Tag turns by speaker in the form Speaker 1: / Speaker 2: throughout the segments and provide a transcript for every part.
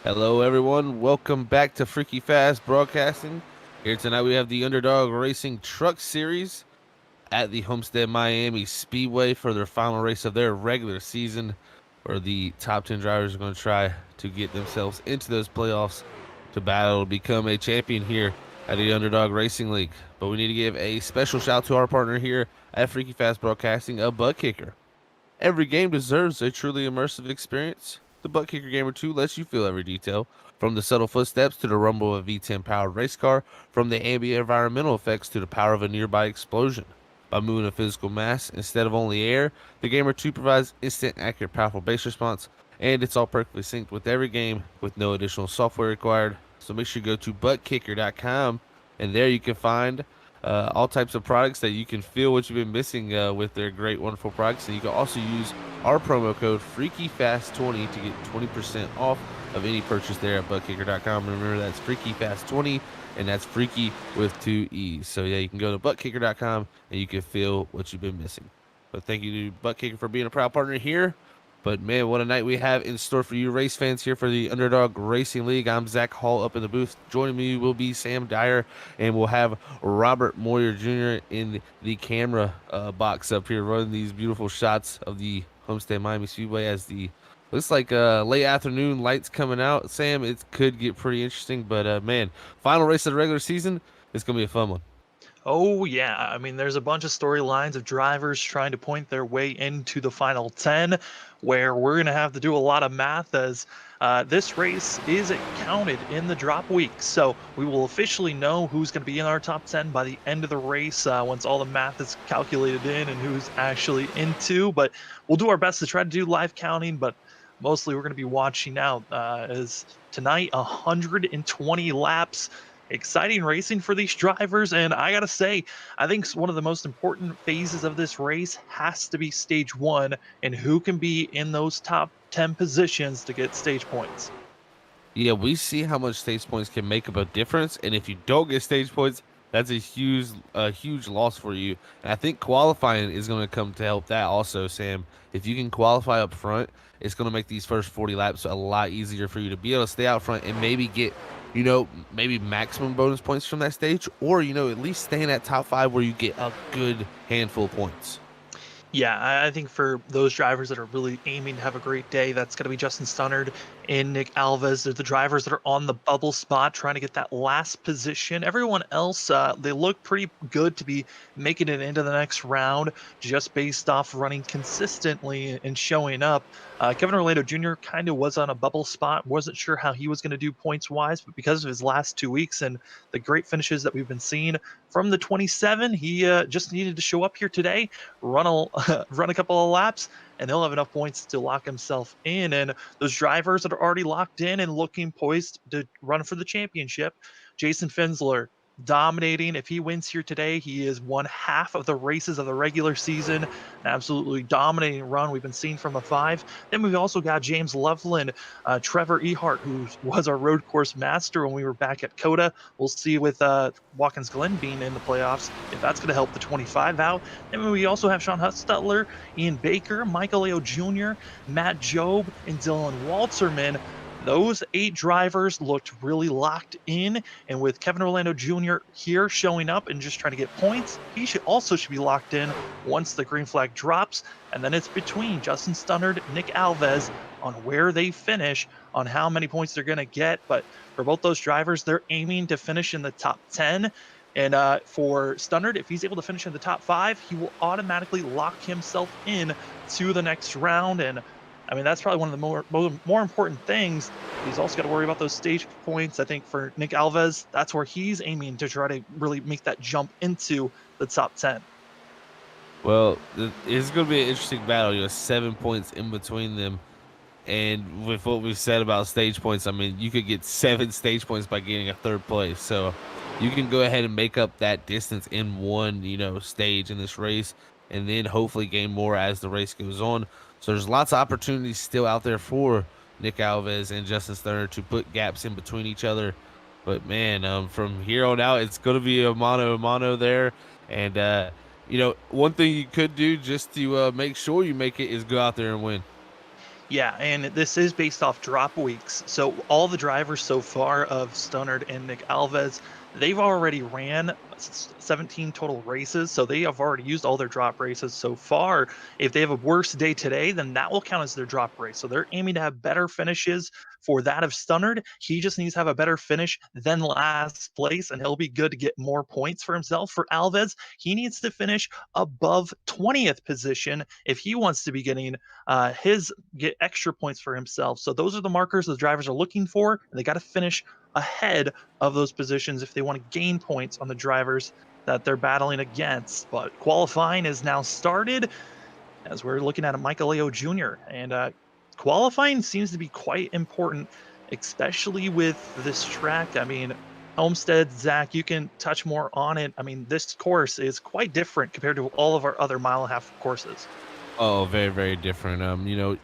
Speaker 1: Hello, everyone. Welcome back to Freaky Fast Broadcasting. Here tonight we have the Underdog Racing Truck Series at the Homestead Miami Speedway for their final race of their regular season, where the top 10 drivers are going to try to get themselves into those playoffs to battle to become a champion here at the Underdog Racing League. But we need to give a special shout to our partner here at Freaky Fast Broadcasting, a ButtKicker. Every game deserves a truly immersive experience. The ButtKicker Gamer 2 lets you feel every detail, from the subtle footsteps to the rumble of a V10 powered race car, from the ambient environmental effects to the power of a nearby explosion. By moving a physical mass instead of only air, the Gamer 2 provides instant, accurate, powerful base response, and it's all perfectly synced with every game with no additional software required. So make sure you go to buttkicker.com, and there you can find all types of products that you can feel what you've been missing with their great, wonderful products. And you can also use our promo code FreakyFast20 to get 20% off of any purchase there at ButtKicker.com. Remember, that's FreakyFast20, and that's Freaky with two E's. So, yeah, you can go to ButtKicker.com, and you can feel what you've been missing. But thank you to ButtKicker for being a proud partner here. But man, what a night we have in store for you race fans here for the Underdog Racing League. I'm Zach Hall up in the booth. Joining me will be Sam Dyer, and we'll have Robert Moyer Jr. in the camera box up here running these beautiful shots of the Homestead Miami Speedway as the looks like late afternoon lights coming out. Sam, it could get pretty interesting, but man, final race of the regular season, it's going to be a fun one.
Speaker 2: Oh, yeah. I mean, there's a bunch of storylines of drivers trying to point their way into the final 10, where we're going to have to do a lot of math as this race is counted in the drop week. So we will officially know who's going to be in our top 10 by the end of the race once all the math is calculated in and who's actually into. But we'll do our best to try to do live counting, but mostly we're going to be watching out as tonight 120 laps. Exciting racing for these drivers, and I gotta say, I think one of the most important phases of this race has to be stage one, and who can be in those top 10 positions to get stage points.
Speaker 1: Yeah, we see how much stage points can make up a difference, and if you don't get stage points, that's a huge loss for you. And I think qualifying is going to come to help that also, Sam. If you can qualify up front, it's going to make these first 40 laps a lot easier for you to be able to stay out front and maybe get, maybe maximum bonus points from that stage, or at least stay in that top five where you get a good handful of points.
Speaker 2: Yeah, I think for those drivers that are really aiming to have a great day, that's going to be Justin Stunnard and Nick Alves. They're the drivers that are on the bubble spot trying to get that last position. Everyone else, they look pretty good to be making it into the next round just based off running consistently and showing up. Kevin Orlando Jr. kind of was on a bubble spot, wasn't sure how he was going to do points wise, but because of his last 2 weeks and the great finishes that we've been seeing from the 27, he just needed to show up here today, run run a couple of laps, and he'll have enough points to lock himself in. And those drivers that are already locked in and looking poised to run for the championship, Jason Finsler dominating. If he wins here today, he is one half of the races of the regular season. An absolutely dominating run we've been seeing from the five. Then we've also got James Loveland, Trevor Ehart, who was our road course master when we were back at Coda. We'll see with Watkins Glen being in the playoffs if that's going to help the 25 out. And we also have Sean Hustutler, Ian Baker, Michael Leo Jr., Matt Job, and Dylan Walterman. Those 8 drivers looked really locked in, and with Kevin Orlando Jr. here showing up and just trying to get points, he should be locked in once the green flag drops. And then it's between Justin Stunnard, Nick Alves on where they finish, on how many points they're going to get. But for both those drivers, they're aiming to finish in the top 10. And for Stunnard, if he's able to finish in the top 5, he will automatically lock himself in to the next round. And I mean, that's probably one of the more important things. He's also got to worry about those stage points. I think for Nick Alves, that's where he's aiming to try to really make that jump into the top 10.
Speaker 1: Well, it's going to be an interesting battle. 7 points in between them. And with what we've said about stage points, I mean, you could get 7 stage points by getting a third place. So you can go ahead and make up that distance in one, stage in this race, and then hopefully gain more as the race goes on. So there's lots of opportunities still out there for Nick Alves and Justin Sterner to put gaps in between each other. But man, from here on out, it's going to be a mano there. And, one thing you could do just to make sure you make it is go out there and win.
Speaker 2: Yeah, and this is based off drop weeks. So all the drivers so far of Stunnard and Nick Alves, they've already ran 17 total races. So they have already used all their drop races so far. If they have a worse day today, then that will count as their drop race. So they're aiming to have better finishes for that of Stunnard. He just needs to have a better finish than last place, and he'll be good to get more points for himself. For Alves, he needs to finish above 20th position if he wants to be getting his get extra points for himself. So those are the markers the drivers are looking for, and they got to finish ahead of those positions if they want to gain points on the drivers that they're battling against. But qualifying is now started as we're looking at a Michael Leo Jr. And qualifying seems to be quite important, especially with this track. I mean, Homestead, Zach, you can touch more on it. I mean, this course is quite different compared to all of our other mile and a half courses.
Speaker 1: Oh, very, very different.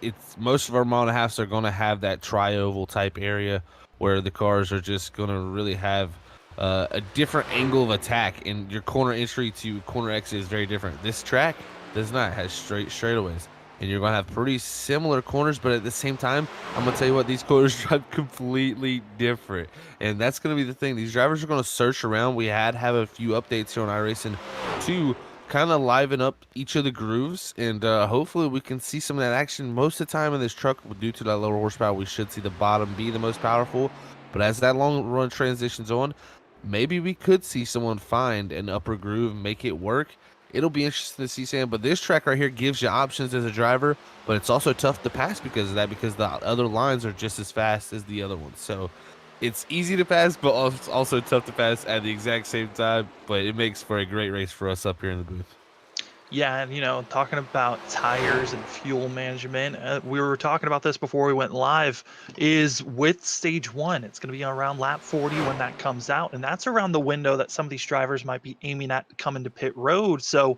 Speaker 1: It's most of our mile and a halfs are going to have that tri-oval type area where the cars are just going to really have a different angle of attack, and your corner entry to corner exit is very different. This track does not has straight straightaways, and you're going to have pretty similar corners, but at the same time, I'm going to tell you what, these corners drive completely different, and that's going to be the thing. These drivers are going to search around. We have a few updates here on iRacing to kind of liven up each of the grooves, and hopefully we can see some of that action. Most of the time in this truck, due to that lower horsepower, we should see the bottom be the most powerful, but as that long run transitions on, maybe we could see someone find an upper groove and make it work. It'll be interesting to see, Sam, but this track right here gives you options as a driver, but it's also tough to pass because of that, because the other lines are just as fast as the other ones. So it's easy to pass, but it's also tough to pass at the exact same time. But it makes for a great race for us up here in the booth.
Speaker 2: Yeah, and talking about tires and fuel management, we were talking about this before we went live. Is with stage one, it's going to be around lap 40 when that comes out, and that's around the window that some of these drivers might be aiming at to come into pit road. So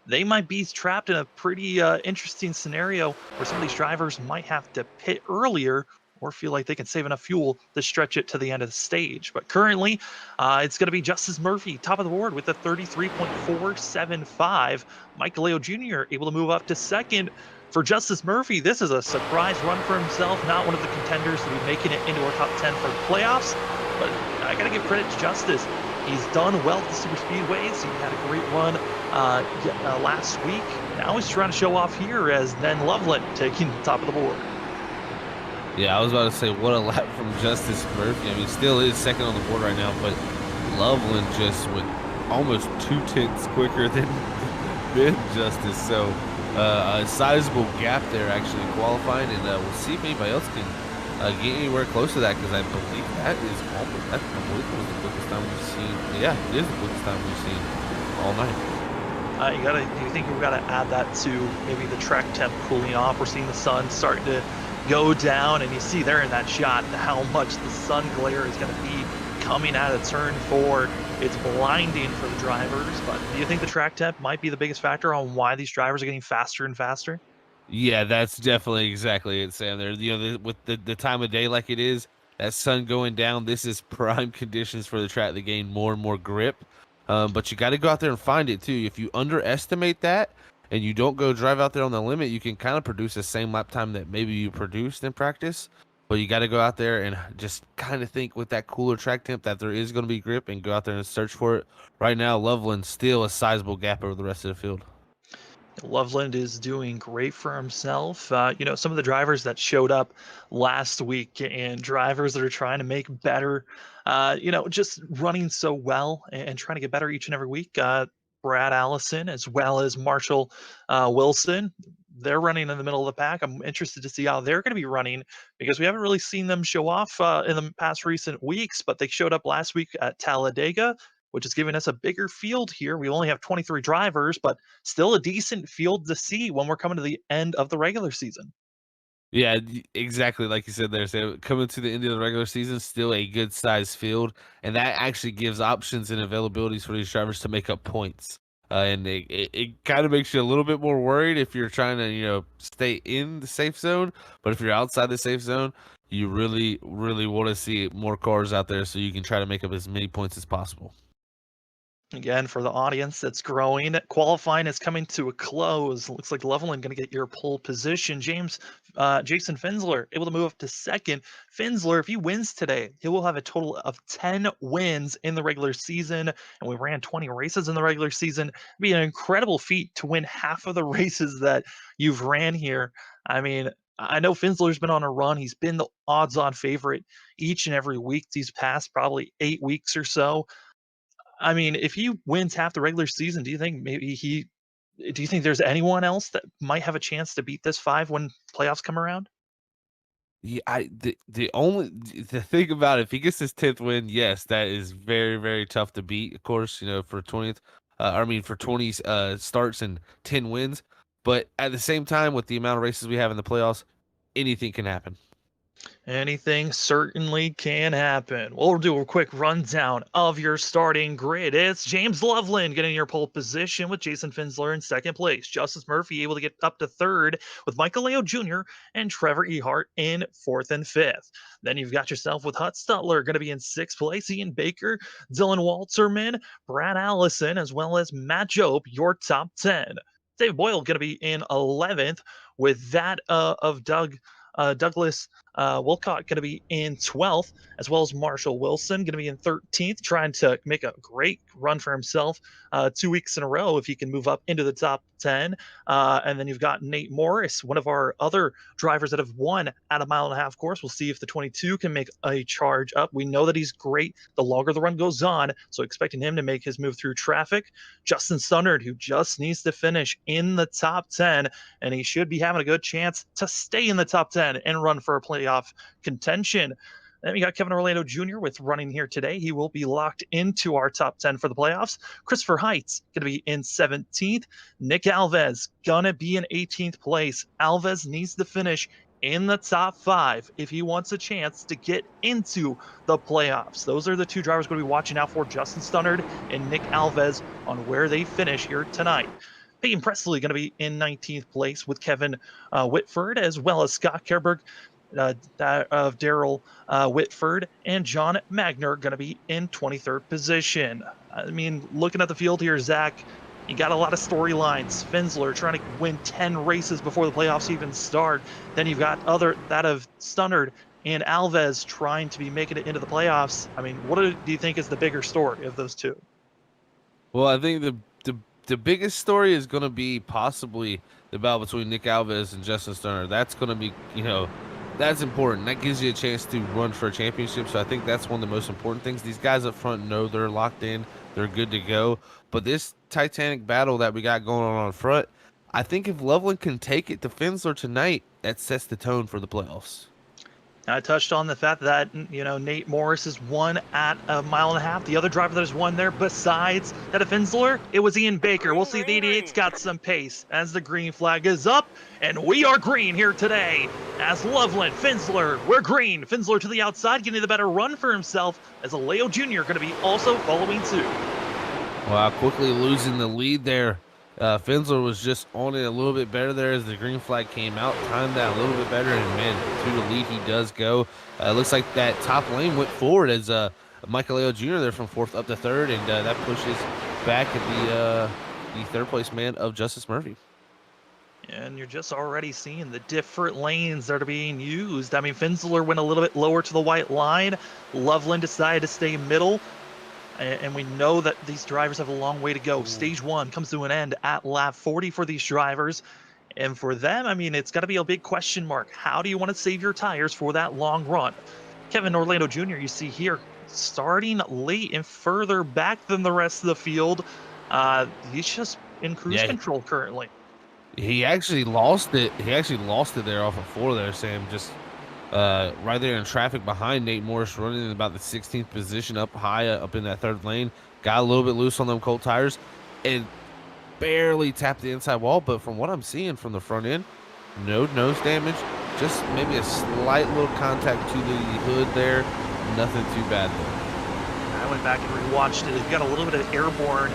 Speaker 2: they might be trapped in a pretty interesting scenario where some of these drivers might have to pit earlier or feel like they can save enough fuel to stretch it to the end of the stage. But currently, it's going to be Justice Murphy, top of the board with a 33.475. Michael Leo Jr. able to move up to second. For Justice Murphy, this is a surprise run for himself. Not one of the contenders to be making it into our top 10 for the playoffs, but I got to give credit to Justice. He's done well at the super speedways. He had a great run last week. Now he's trying to show off here as then Loveland taking the top of the board.
Speaker 1: Yeah, I was about to say, what a lap from Justice Murphy. I mean, still is second on the board right now, but Loveland just went almost 2/10 quicker than Justice. So a sizable gap there actually qualifying, and we'll see if anybody else can get anywhere close to that, because I believe that is almost, I believe it was the quickest time we've seen. Yeah, it is the quickest time we've seen all night.
Speaker 2: Do you think we've got to add that to maybe the track temp cooling off? We're seeing the sun starting to go down, and you see there in that shot how much the sun glare is going to be coming out of turn 4. It's blinding for the drivers, but do you think the track temp might be the biggest factor on why these drivers are getting faster and faster?
Speaker 1: Yeah, that's definitely exactly it, Sam. There, with the time of day like it is, that sun going down, this is prime conditions for the track to gain more and more grip. But you got to go out there and find it too. If you underestimate that and you don't go drive out there on the limit, you can kind of produce the same lap time that maybe you produced in practice. But you got to go out there and just kind of think with that cooler track temp that there is going to be grip, and go out there and search for it. Right now, Loveland's still a sizable gap over the rest of the field.
Speaker 2: Loveland is doing great for himself. Some of the drivers that showed up last week and drivers that are trying to make better, just running so well and trying to get better each and every week. Brad Allison, as well as Marshall Wilson, they're running in the middle of the pack. I'm interested to see how they're going to be running because we haven't really seen them show off in the past recent weeks, but they showed up last week at Talladega, which is giving us a bigger field here. We only have 23 drivers, but still a decent field to see when we're coming to the end of the regular season.
Speaker 1: Yeah, exactly like you said there. So coming to the end of the regular season, still a good size field, and that actually gives options and availabilities for these drivers to make up points. And it kind of makes you a little bit more worried if you're trying to stay in the safe zone. But if you're outside the safe zone, you really really want to see more cars out there so you can try to make up as many points as possible.
Speaker 2: Again, for the audience that's growing, qualifying is coming to a close. Looks like Loveland going to get your pole position. Jason Finsler able to move up to second. Finsler, if he wins today, he will have a total of 10 wins in the regular season. And we ran 20 races in the regular season. It'd be an incredible feat to win half of the races that you've ran here. I mean, I know Finsler's been on a run. He's been the odds-on favorite each and every week these past probably 8 weeks or so. I mean, if he wins half the regular season, do you think there's anyone else that might have a chance to beat this 5 when playoffs come around?
Speaker 1: Yeah, the thing about it, if he gets his 10th win, yes, that is very, very tough to beat. Of course, for 20th, for 20 starts and 10 wins. But at the same time, with the amount of races we have in the playoffs, anything can happen.
Speaker 2: Anything certainly can happen. We'll do a quick rundown of your starting grid. It's James Loveland getting your pole position with Jason Finsler in second place. Justice Murphy able to get up to third with Michael Leo Jr. and Trevor Ehart in fourth and fifth. Then you've got yourself with Hut Stutler going to be in sixth place. Ian Baker, Dylan Walterman, Brad Allison, as well as Matt Job, your top 10. Dave Boyle going to be in 11th with that of Douglas Wilcott going to be in 12th, as well as Marshall Wilson going to be in 13th, trying to make a great run for himself 2 weeks in a row if he can move up into the top 10. And then you've got Nate Morris, one of our other drivers that have won at a mile and a half course. We'll see if the 22 can make a charge up. We know that he's great the longer the run goes on, so expecting him to make his move through traffic. Justin Stunnard, who just needs to finish in the top 10, and he should be having a good chance to stay in the top 10 and run for a playoff contention. Then we got Kevin Orlando Jr. with running here today. He will be locked into our top 10 for the playoffs. Christopher Heights going to be in 17th. Nick Alves going to be in 18th place. Alves needs to finish in the top 5 if he wants a chance to get into the playoffs. Those are the two drivers going to be watching out for, Justin Stunnard and Nick Alves, on where they finish here tonight. Peyton Presley going to be in 19th place with Kevin Whitford, as well as Scott Kerberg, that of Daryl Whitford, and John Magner going to be in 23rd position. I mean, looking at the field here, Zach, you got a lot of storylines. Finsler trying to win 10 races before the playoffs even start. Then you've got that of Stunnard and Alves trying to be making it into the playoffs. I mean, what do you think is the bigger story of those two?
Speaker 1: Well, I think the biggest story is going to be possibly the battle between Nick Alves and Justin Stoner. That's going to be, that's important. That gives you a chance to run for a championship. So I think that's one of the most important things. These guys up front know they're locked in. They're good to go. But this titanic battle that we got going on front, I think if Loveland can take it to Finsler tonight, that sets the tone for the playoffs.
Speaker 2: I touched on the fact that, Nate Morris has won at a mile and a half. The other driver that has won there besides that of Finsler, it was Ian Baker. We'll see if the 88's got some pace as the green flag is up. And we are green here today as Loveland, Finsler, we're green. Finsler to the outside, getting the better run for himself as a Leo Jr. going to be also following suit.
Speaker 1: Wow, quickly losing the lead there. Finsler was just on it a little bit better there as the green flag came out, timed that a little bit better, and man, to the lead he does go. Looks like that top lane went forward as Michael Leo Jr. there from 4th up to 3rd, and that pushes back at the 3rd place man of Justice Murphy.
Speaker 2: And you're just already seeing the different lanes that are being used. I mean, Finsler went a little bit lower to the white line. Loveland decided to stay middle. And we know that these drivers have a long way to go. Stage 1 comes to an end at lap 40 for these drivers. And for them, I mean, it's got to be a big question mark. How do you want to save your tires for that long run? Kevin Orlando Jr., you see here, starting late and further back than the rest of the field. He's just in cruise control currently.
Speaker 1: He actually lost it. He actually lost it there off of 4 there, Sam. Just right there in traffic behind Nate Morris, running in about the 16th position up high, up in that 3rd lane. Got a little bit loose on them cold tires and barely tapped the inside wall. But from what I'm seeing from the front end, no nose damage. Just maybe a slight little contact to the hood there. Nothing too bad though.
Speaker 2: I went back and rewatched it. It got a little bit of airborne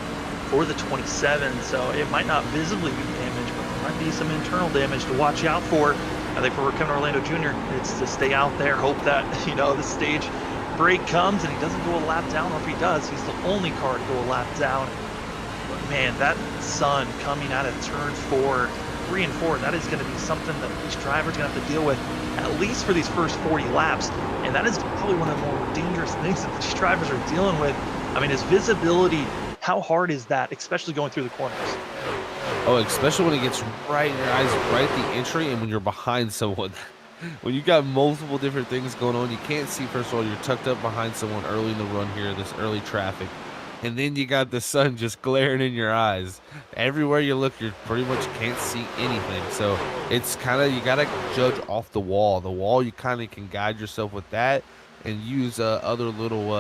Speaker 2: for the 27, so it might not visibly be damaged, but there might be some internal damage to watch out for. I think for Kevin Orlando Jr., it's to stay out there, hope that, the stage break comes and he doesn't go a lap down, or if he does, he's the only car to go a lap down. But man, that sun coming out of turn 3 and 4, that is going to be something that these drivers are going to have to deal with at least for these first 40 laps. And that is probably one of the more dangerous things that these drivers are dealing with. I mean, his visibility, how hard is that, especially going through the corners?
Speaker 1: Oh, especially when it gets right in your eyes, right at the entry, and when you're behind someone. When you got multiple different things going on, you can't see. First of all, you're tucked up behind someone early in the run here, this early traffic. And then you got the sun just glaring in your eyes. Everywhere you look, you pretty much can't see anything. So it's kind of, you got to judge off the wall. The wall, you kind of can guide yourself with that and use other little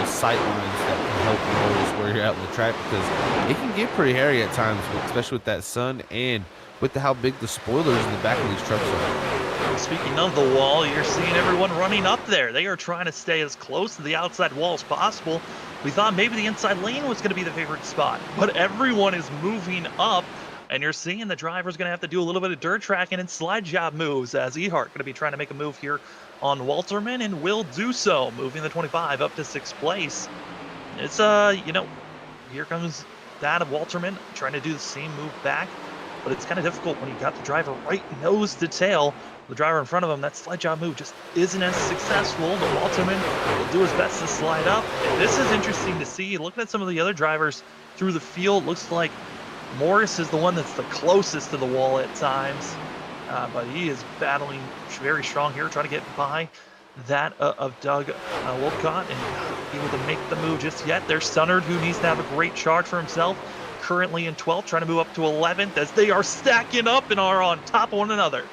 Speaker 1: sight lines that can help you notice where you're at in the track, because it can get pretty hairy at times, especially with that sun and with how big the spoilers in the back of these trucks are.
Speaker 2: Speaking of the wall, you're seeing everyone running up there. They are trying to stay as close to the outside wall as possible. We thought maybe the inside lane was going to be the favorite spot, but everyone is moving up, and you're seeing the driver's going to have to do a little bit of dirt tracking and slide job moves, as Ehart going to be trying to make a move here on Walterman, and will do so, moving the 25 up to 6th place. It's, here comes that of Walterman trying to do the same move back, but it's kind of difficult when you got the driver right nose to tail. The driver in front of him, that slide job move just isn't as successful. The Walterman will do his best to slide up. And this is interesting to see. Looking at some of the other drivers through the field, looks like Morris is the one that's the closest to the wall at times. But he is battling very strong here, trying to get by that of Doug Wolcott, and not able to make the move just yet. There's Stunnard, who needs to have a great charge for himself. Currently in 12th, trying to move up to 11th as they are stacking up and are on top of one another.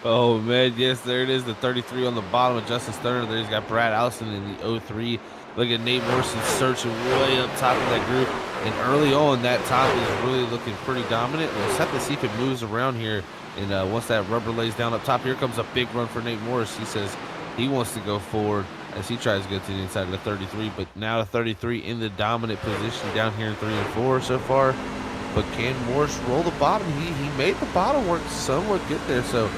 Speaker 1: Oh, man, yes, there it is, the 33 on the bottom of Justin Sterner. There's got Brad Allison in the 03. Look at Nate Morrison searching way up top of that group. And early on, that top is really looking pretty dominant. We'll just have to see if it moves around here. And once that rubber lays down up top, here comes a big run for Nate Morris. He says he wants to go forward as he tries to go to the inside of the 33. But now the 33 in the dominant position down here in 3 and 4 so far. But can Morris roll the bottom? He made the bottom work somewhat good there. So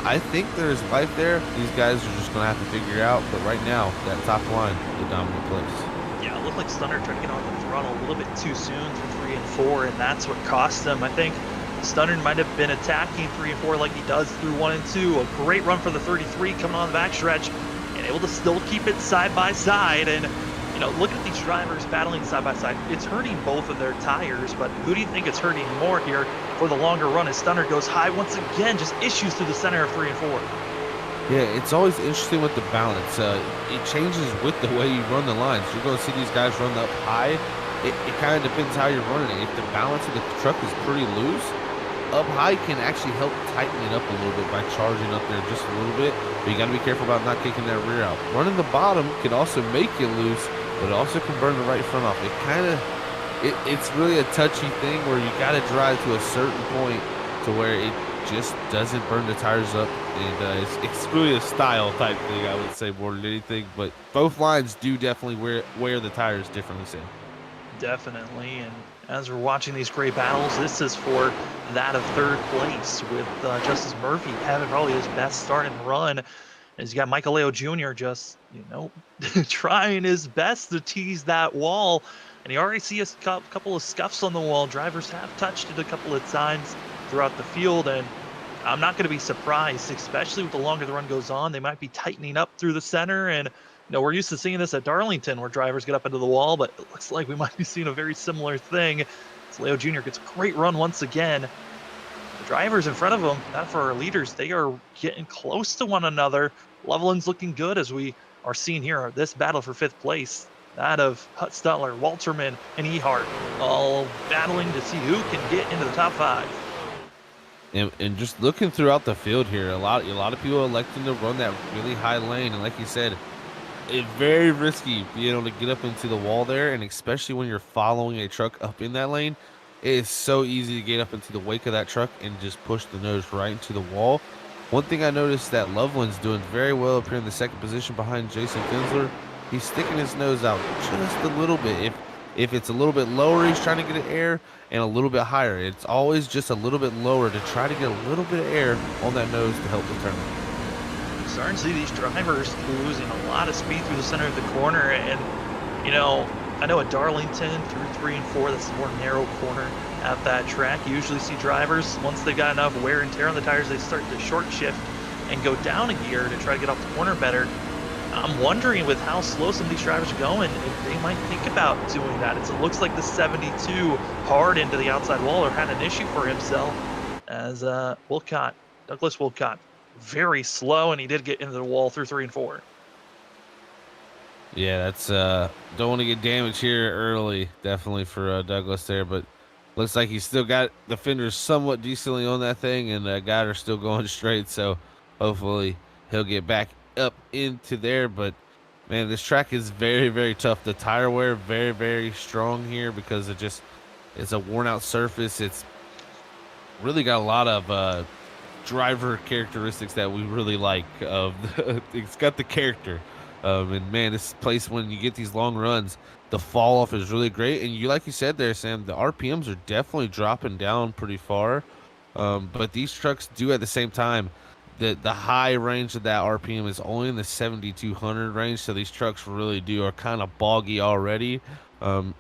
Speaker 1: I think there's life there. These guys are just going to have to figure it out. But right now, that top line, the dominant place.
Speaker 2: Yeah, it looked like Stunner tried to get on the throttle a little bit too soon for 3 and 4, and that's what cost them. I think Stunner might have been attacking 3 and 4 like he does through 1 and 2. A great run for the 33 coming on the backstretch, and able to still keep it side by side. And look at these drivers battling side by side. It's hurting both of their tires, but who do you think it's hurting more here for the longer run as Stunner goes high once again? Just issues through the center of 3 and 4.
Speaker 1: Yeah, it's always interesting with the balance. It changes with the way you run the lines. You're going to see these guys run up high. It kind of depends how you're running it. If the balance of the truck is pretty loose, up high can actually help tighten it up a little bit by charging up there just a little bit. But you got to be careful about not kicking that rear out. Running the bottom can also make you loose, but it also can burn the right front off. It's really a touchy thing where you got to drive to a certain point to where it just doesn't burn the tires up, and it's really a style type thing, I would say, more than anything. But both lines do definitely wear the tires differently, Sam.
Speaker 2: Definitely, and as we're watching these great battles, this is for that of 3rd place, with Justice Murphy having probably his best start and run, as you got Michael Leo Jr. just trying his best to tease that wall, and you already see a couple of scuffs on the wall. Drivers have touched it a couple of times throughout the field, and I'm not going to be surprised, especially with the longer the run goes on. They might be tightening up through the center, and we're used to seeing this at Darlington where drivers get up into the wall, but it looks like we might be seeing a very similar thing as Leo Jr. gets a great run once again. The drivers in front of him, not for our leaders, they are getting close to one another. Loveland's looking good, as we are seeing here this battle for 5th place. That of Hut Stutler, Walterman, and Ehart, all battling to see who can get into the top 5.
Speaker 1: And just looking throughout the field here, a lot of people electing to run that really high lane, and like you said, it's very risky being able to get up into the wall there, and especially when you're following a truck up in that lane, it is so easy to get up into the wake of that truck and just push the nose right into the wall. One thing I noticed that Loveland's doing very well up here in the 2nd position behind Jason Finsler. He's sticking his nose out just a little bit. If it's a little bit lower, he's trying to get an air, and a little bit higher, it's always just a little bit lower to try to get a little bit of air on that nose to help the turn.
Speaker 2: starting to see these drivers losing a lot of speed through the center of the corner. And, I know at Darlington through 3 and 4, that's a more narrow corner at that track. You usually see drivers, once they've got enough wear and tear on the tires, they start to short shift and go down a gear to try to get off the corner better. I'm wondering with how slow some of these drivers are going, if they might think about doing that. It looks like the 72 hard into the outside wall or had an issue for himself as Douglas Wilcott, very slow, and he did get into the wall through 3 and 4.
Speaker 1: Yeah, that's don't want to get damaged here early, definitely for Douglas there, but looks like he's still got the fenders somewhat decently on that thing, and got her still going straight. So hopefully he'll get back up into there. But man, this track is very, very tough. The tire wear very, very strong here because it's a worn out surface. It's really got a lot of driver characteristics that we really like. It's got the character. And man, this place, when you get these long runs, the fall off is really great. And like you said there, Sam, the RPMs are definitely dropping down pretty far. But these trucks do at the same time. The high range of that RPM is only in the 7,200 range. So these trucks really are kind of boggy already.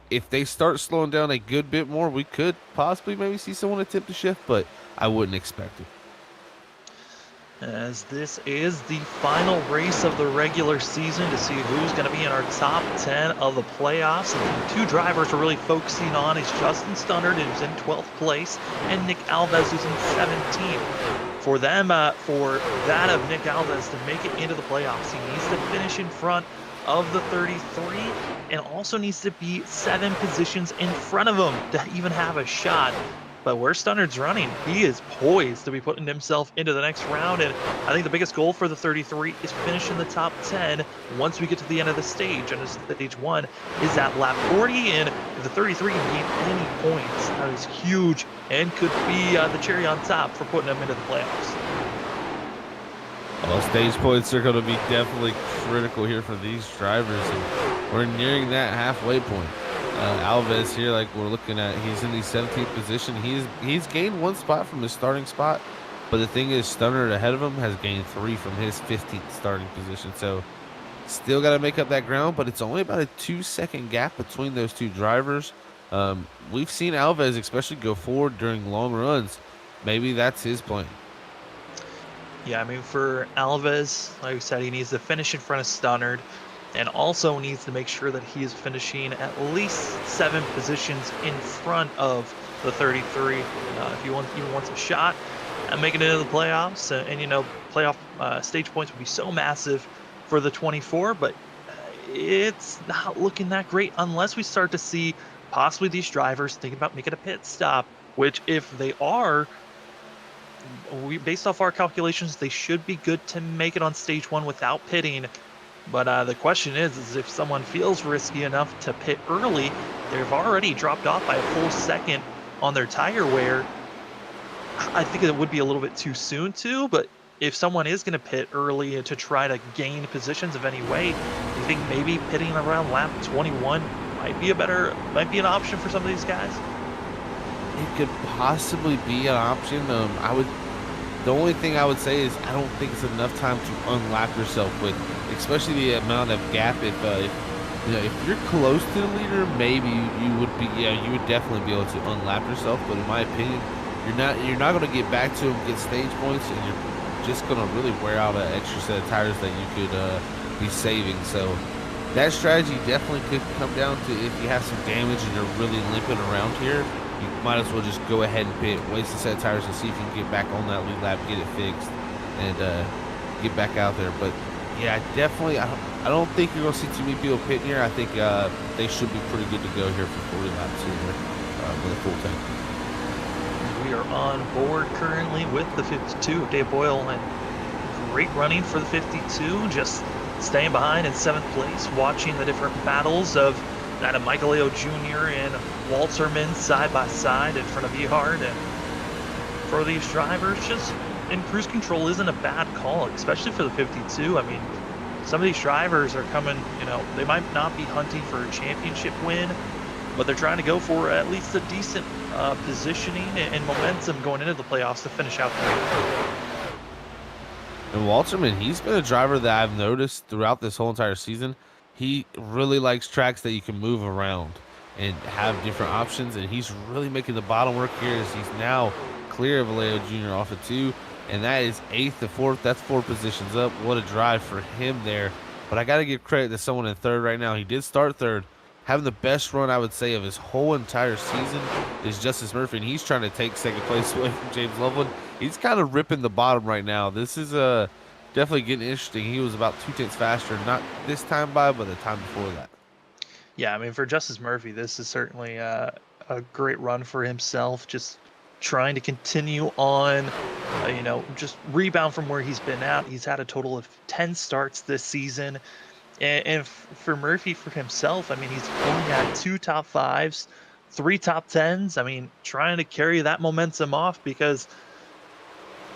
Speaker 1: If they start slowing down a good bit more, we could possibly maybe see someone attempt to shift, but I wouldn't expect it.
Speaker 2: As this is the final race of the regular season to see who's going to be in our top 10 of the playoffs. And the two drivers we're really focusing on is Justin Stunnard, who's in 12th place, and Nick Alves, who's in 17th. For them, for that of Nick Alves to make it into the playoffs, he needs to finish in front of the 33 and also needs to be 7 positions in front of him to even have a shot. But where Stunnard's running, he is poised to be putting himself into the next round. And I think the biggest goal for the 33 is finish in the top 10 once we get to the end of the stage. And stage 1 is at lap 40. And if the 33 can gain any points, that is huge and could be the cherry on top for putting them into the playoffs.
Speaker 1: Well, stage points are going to be definitely critical here for these drivers. And we're nearing that halfway point. Alves here, like we're looking at, he's in the 17th position. He's gained 1 spot from his starting spot, but the thing is, Stunnard ahead of him has gained 3 from his 15th starting position. So still got to make up that ground, but it's only about a 2-second gap between those two drivers. We've seen Alves especially go forward during long runs. Maybe that's his plan.
Speaker 2: Yeah, I mean, for Alves, like I said, he needs to finish in front of Stunnard, and also needs to make sure that he is finishing at least 7 positions in front of the 33 if he even wants a shot at making it into the playoffs. And playoff stage points would be so massive for the 24, but it's not looking that great unless we start to see possibly these drivers thinking about making a pit stop, which if they are, based off our calculations, they should be good to make it on stage 1 without pitting. But the question is if someone feels risky enough to pit early, they've already dropped off by a full second on their tire wear. I think it would be a little bit too soon too, but if someone is going to pit early to try to gain positions of any way, do you think maybe pitting around lap 21 might be an option for some of these guys?
Speaker 1: It could possibly be an option. The only thing I would say is I don't think it's enough time to unlap yourself with, especially the amount of gap. If you're close to the leader, maybe you would definitely be able to unlap yourself. But in my opinion, you're not going to get back to him, get stage points, and you're just going to really wear out an extra set of tires that you could be saving. So that strategy definitely could come down to if you have some damage and you're really limping around here. You might as well just go ahead and pit, waste a set of tires, and see if you can get back on that lead lap, get it fixed, and get back out there. But yeah, definitely, I don't think you're going to see too many people pitting here. I think they should be pretty good to go here for 40 laps here with a full tank.
Speaker 2: We are on board currently with the 52 of Dave Boyle, and great running for the 52, just staying behind in 7th place, watching the different battles of that of Michael Leo Jr. and Walterman side by side in front of Ehard. And for these drivers, just in cruise control isn't a bad call, especially for the 52. I mean, some of these drivers are coming, they might not be hunting for a championship win, but they're trying to go for at least a decent positioning and momentum going into the playoffs to finish out the year.
Speaker 1: And Walterman, he's been a driver that I've noticed throughout this whole entire season. He really likes tracks that you can move around and have different options. And he's really making the bottom work here as he's now clear of Vallejo Jr. off of 2. And that is 8th to 4th. That's 4 positions up. What a drive for him there. But I got to give credit to someone in 3rd right now. He did start 3rd. Having the best run, I would say, of his whole entire season is Justice Murphy. And he's trying to take 2nd place away from James Loveland. He's kind of ripping the bottom right now. This is definitely getting interesting. He was about 2 tenths faster, not this time by, but the time before that.
Speaker 2: Yeah, I mean, for Justice Murphy, this is certainly a great run for himself. Just trying to continue on, just rebound from where he's been at. He's had a total of 10 starts this season. And for Murphy, for himself, I mean, he's only had 2 top 5s, 3 top 10s. I mean, trying to carry that momentum off because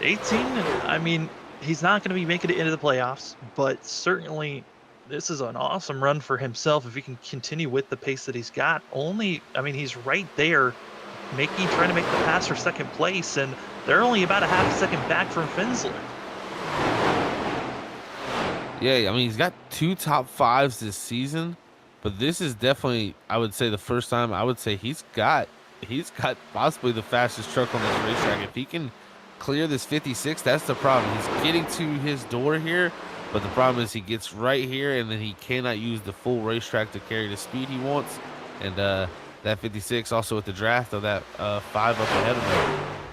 Speaker 2: 18, I mean, he's not going to be making it into the playoffs, but certainly this is an awesome run for himself if he can continue with the pace that he's got. I mean, he's right there trying to make the pass for 2nd place, and they're only about a half a second back from Finsler.
Speaker 1: Yeah, I mean, he's got 2 top 5s this season, but this is definitely, I would say, the first time I would say he's got possibly the fastest truck on this racetrack. If he can clear this 56, that's the problem. He's getting to his door here, but the problem is he gets right here, and then he cannot use the full racetrack to carry the speed he wants. And that 56, also with the draft of that 5 up ahead of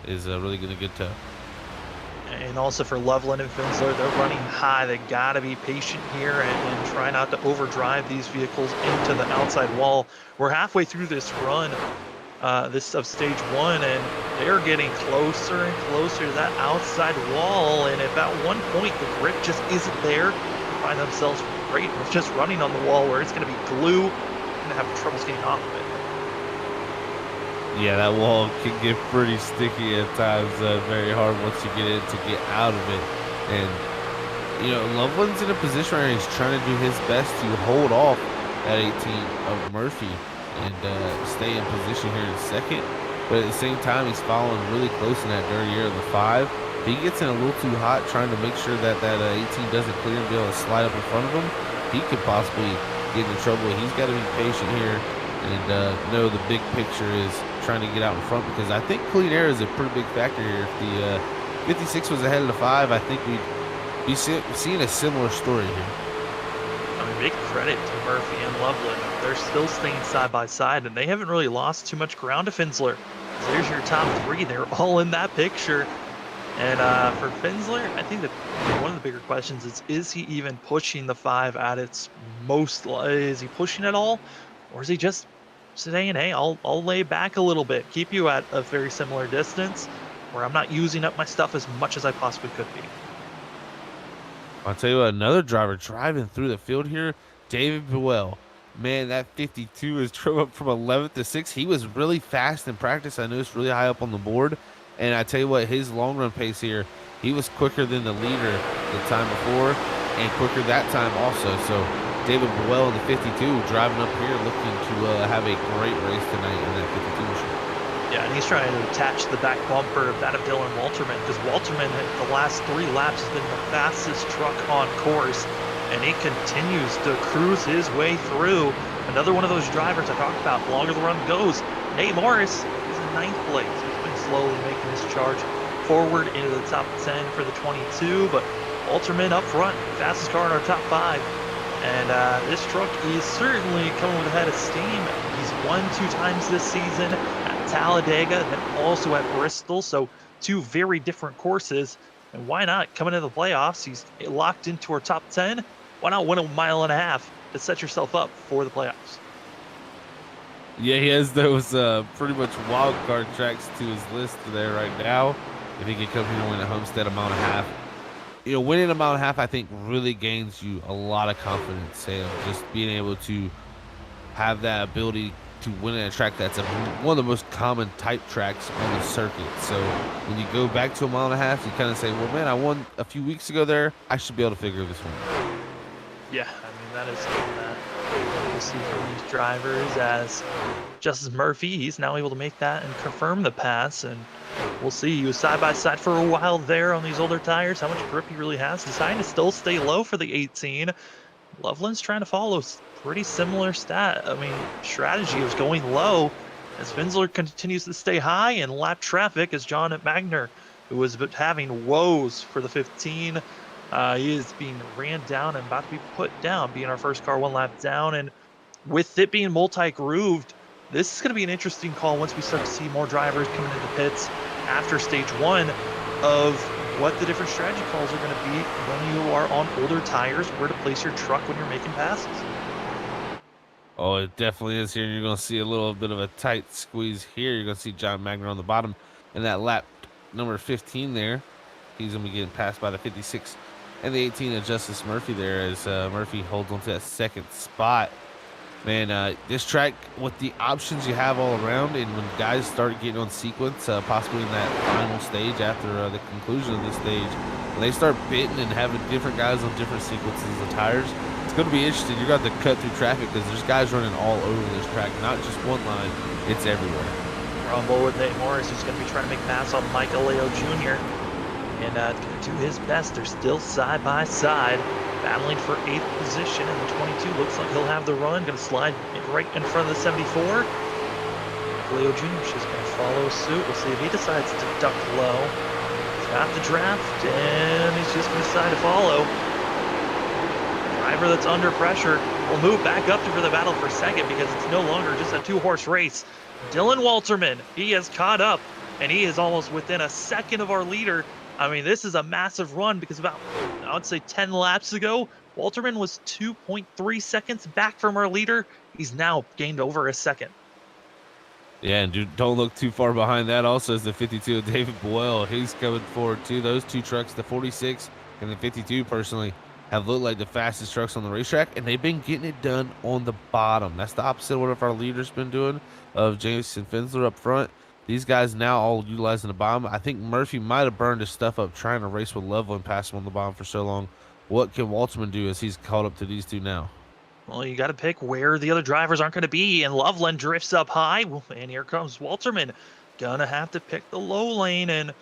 Speaker 1: him, is really going to get tough.
Speaker 2: And also for Loveland and Finsler, they're running high. They got to be patient here and try not to overdrive these vehicles into the outside wall. We're halfway through this run, this of stage 1, and they're getting closer and closer to that outside wall. And if at one point the grip just isn't there, they find themselves right just running on the wall where it's going to be glue and have trouble getting off of it.
Speaker 1: Yeah, that wall can get pretty sticky at times. Very hard once you get in to get out of it. And, Loveland's in a position where he's trying to do his best to hold off that 18 of Murphy and stay in position here in 2nd. But at the same time, he's following really close in that dirty air of the 5. If he gets in a little too hot trying to make sure that 18 doesn't clear and be able to slide up in front of him, he could possibly get into trouble. He's got to be patient here and know the big picture is trying to get out in front, because I think clean air is a pretty big factor here. If the 56 was ahead of the 5, I think we'd be seeing a similar story here.
Speaker 2: I mean, big credit to Murphy and Loveland. They're still staying side by side, and they haven't really lost too much ground to Finsler. There's your top 3. They're all in that picture. And for Finsler, I think that one of the bigger questions is he even pushing the 5 at its most? Is he pushing it all? Or is he just saying, hey, I'll lay back a little bit, keep you at a very similar distance where I'm not using up my stuff as much as I possibly could be?
Speaker 1: I'll tell you what, another driver driving through the field here, David Buell. Man, that 52 is drove up from 11th to 6th. He was really fast in practice. I noticed really high up on the board. And I tell you what, his long run pace here, he was quicker than the leader the time before and quicker that time also. So David Buell in the 52 driving up here looking to have a great race tonight in that 52 machine.
Speaker 2: Yeah, and he's trying to attach the back bumper of that of Dylan Walterman, because Walterman, the last 3 laps, has been the fastest truck on course, and he continues to cruise his way through. Another one of those drivers I talked about, the longer the run goes. Nate Morris is in 9th place. He's been slowly making his charge forward into the top 10 for the 22, but Walterman up front, fastest car in our top 5. And this truck is certainly coming with a head of steam. He's won 2 times this season at Talladega, and then also at Bristol. So 2 very different courses. And why not? Coming into the playoffs, he's locked into our top 10. Why not win a mile and a half to set yourself up for the playoffs?
Speaker 1: Yeah, he has those pretty much wild card tracks to his list there right now. If he can come here and win at Homestead a mile and a half. Winning a mile and a half, I think, really gains you a lot of confidence, and just being able to have that ability to win at a track that's one of the most common type tracks on the circuit. So when you go back to a mile and a half, you kind of say, well, man, I won a few weeks ago there. I should be able to figure this one out.
Speaker 2: Yeah, I mean, that is something that we'll see from these drivers, as Justice Murphy, he's now able to make that and confirm the pass. And We'll see. He was side by side for a while there on these older tires. How much grip he really has. Deciding to still stay low for the 18. Loveland's trying to follow pretty similar strategy of going low as Finsler continues to stay high and lap traffic as John Magner, who was having woes for the 15. He is being ran down and about to be put down, being our first car one lap down. And with it being multi-grooved, this is going to be an interesting call once we start to see more drivers coming into pits after stage one of what the different strategy calls are going to be when you are on older tires, where to place your truck when you're making passes.
Speaker 1: Oh, it definitely is here. You're going to see a little bit of a tight squeeze here. You're going to see John Magner on the bottom and that lap number 15 there. He's going to be getting passed by the 56 and the 18 of Justice Murphy there as Murphy holds on to that second spot. Man, this track, with the options you have all around, and when guys start getting on sequence, possibly in that final stage after the conclusion of this stage, when they start bidding and having different guys on different sequences of tires, it's going to be interesting. You're going to have to cut through traffic because there's guys running all over this track, not just one line, it's everywhere.
Speaker 2: Rumble with Nate Morris, who's going to be trying to make pass on Michael Leo Jr. And going to do his best. They're still side by side, battling for 8th position, and the 22 looks like he'll have the run. Going to slide right in front of the 74. Leo Jr. is just going to follow suit. We'll see if he decides to duck low. He's got the draft, and he's just going to decide to follow. Driver that's under pressure will move back up for the battle for second because it's no longer just a 2-horse race. Dylan Walterman, he has caught up, and he is almost within a second of our leader. I mean, this is a massive run because about, I would say 10 laps ago, Walterman was 2.3 seconds back from our leader. He's now gained over a second.
Speaker 1: Yeah, and dude, don't look too far behind that. Also is the 52 of David Boyle. He's coming forward too. Those two trucks, the 46 and the 52, personally, have looked like the fastest trucks on the racetrack, and they've been getting it done on the bottom. That's the opposite of what our leader's been doing, of Jameson Finsler up front. These guys now all utilizing the bottom. I think Murphy might have burned his stuff up trying to race with Loveland, pass him on the bottom for so long. What can Waltzman do as he's caught up to these two now?
Speaker 2: Well, you got to pick where the other drivers aren't going to be, and Loveland drifts up high, and here comes Walterman. Gonna have to pick the low lane, and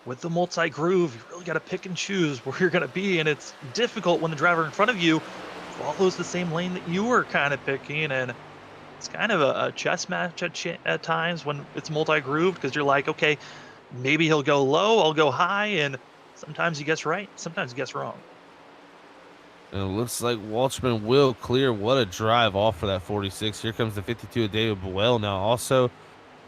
Speaker 2: with the multi-groove, you really got to pick and choose where you're going to be, and it's difficult when the driver in front of you follows the same lane that you were kind of picking, and it's kind of a chess match at times when it's multi-grooved, because you're like, okay, maybe he'll go low, I'll go high, and sometimes he gets right, sometimes he gets wrong.
Speaker 1: And it looks like Walshman will clear. What a drive off for that 46. Here comes the 52 of David Boyle now. Also,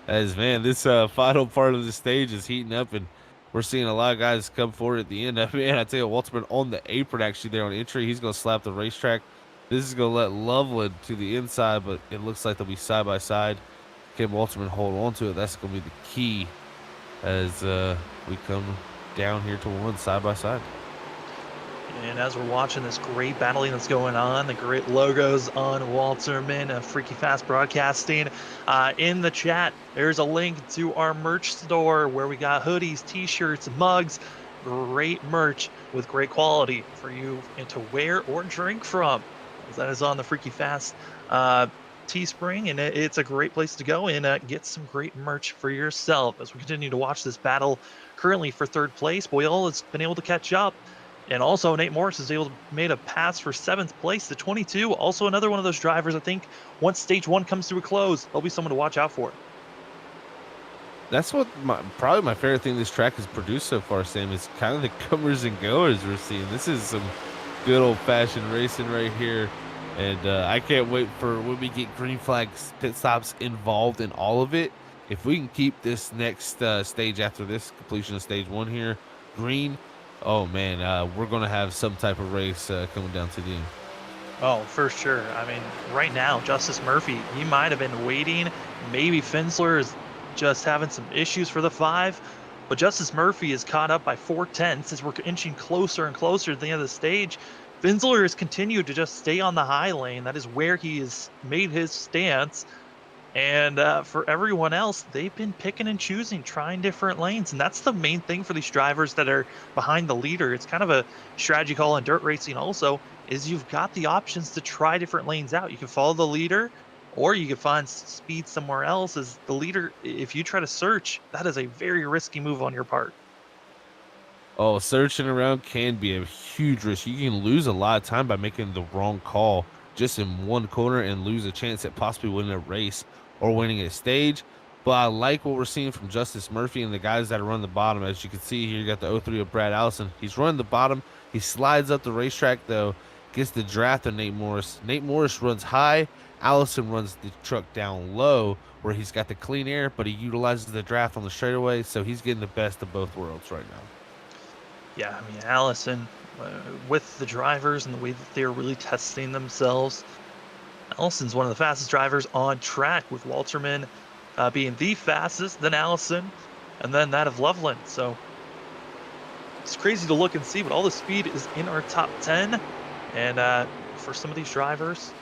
Speaker 1: as man, this final part of the stage is heating up, and we're seeing a lot of guys come forward at the end. Man, I tell you, Walshman on the apron actually there on entry. He's going to slap the racetrack. This is going to let Loveland to the inside, but it looks like they'll be side by side. Can Walshman hold on to it? That's going to be the key as we come down here to one side by side.
Speaker 2: And as we're watching this great battling that's going on, the great logos on Walterman of Freaky Fast Broadcasting, in the chat, there's a link to our merch store where we got hoodies, t-shirts, mugs, great merch with great quality for you to wear or drink from. That is on the Freaky Fast Teespring, and it's a great place to go and get some great merch for yourself. As we continue to watch this battle currently for third place, Boyle has been able to catch up. And also, Nate Morris is able to made a pass for 7th place. The 22, also another one of those drivers, I think, once stage one comes to a close, there'll be someone to watch out for.
Speaker 1: That's what probably my favorite thing this track has produced so far, Sam, is kind of the comers and goers we're seeing. This is some good old-fashioned racing right here. And I can't wait for when we get green flags, pit stops involved in all of it. If we can keep this next stage after this completion of stage one here green, oh man, we're going to have some type of race coming down to the end.
Speaker 2: Oh, for sure. I mean, right now, Justice Murphy, he might have been waiting. Maybe Finsler is just having some issues for the 5. But Justice Murphy is caught up by 4/10 as we're inching closer and closer to the end of the stage. Finsler has continued to just stay on the high lane. That is where he has made his stance. And for everyone else, they've been picking and choosing, trying different lanes. And that's the main thing for these drivers that are behind the leader. It's kind of a strategy call in dirt racing also, is you've got the options to try different lanes out. You can follow the leader, or you could find speed somewhere else as the leader. If you try to search, that is a very risky move on your part.
Speaker 1: Oh, searching around can be a huge risk. You can lose a lot of time by making the wrong call just in one corner and lose a chance at possibly winning a race or winning a stage. But I like what we're seeing from Justice Murphy and the guys that are running the bottom. As you can see here, you got the 03 of Brad Allison. He's running the bottom. He slides up the racetrack, though, gets the draft of Nate Morris. Nate Morris runs high. Allison runs the truck down low where he's got the clean air, but he utilizes the draft on the straightaway. So he's getting the best of both worlds right now.
Speaker 2: Yeah, I mean, Allison, with the drivers and the way that they're really testing themselves, Allison's one of the fastest drivers on track, with Walterman being the fastest, then Allison, and then that of Loveland. So it's crazy to look and see, but all the speed is in our top 10. And for some of these drivers,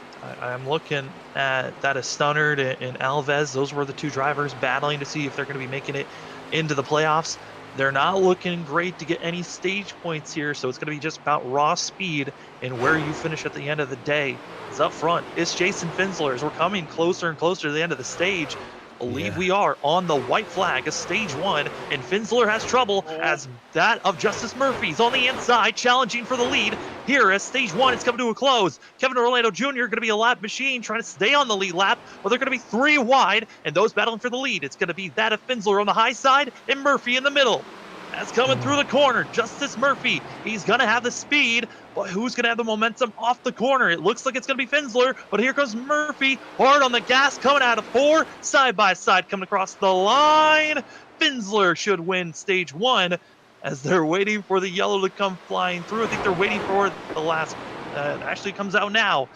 Speaker 2: I'm looking at that as Stunnard and Alves. Those were the two drivers battling to see if they're going to be making it into the playoffs. They're not looking great to get any stage points here, so it's going to be just about raw speed and where you finish at the end of the day. Is up front. It's Jason Finsler as we're coming closer and closer to the end of the stage. Believe we are on the white flag of stage 1, and Finsler has trouble as that of Justice Murphy's on the inside, challenging for the lead. Here as stage 1 is coming to a close. Kevin Orlando Jr. going to be a lap machine trying to stay on the lead lap, but they're going to be 3 wide, and those battling for the lead, it's going to be that of Finsler on the high side and Murphy in the middle. That's coming through the corner. Justice Murphy, he's going to have the speed, but who's going to have the momentum off the corner? It looks like it's going to be Finsler, but here comes Murphy, hard on the gas, coming out of 4, side by side, coming across the line. Finsler should win stage 1 as they're waiting for the yellow to come flying through. I think they're waiting for the last, it actually comes out now.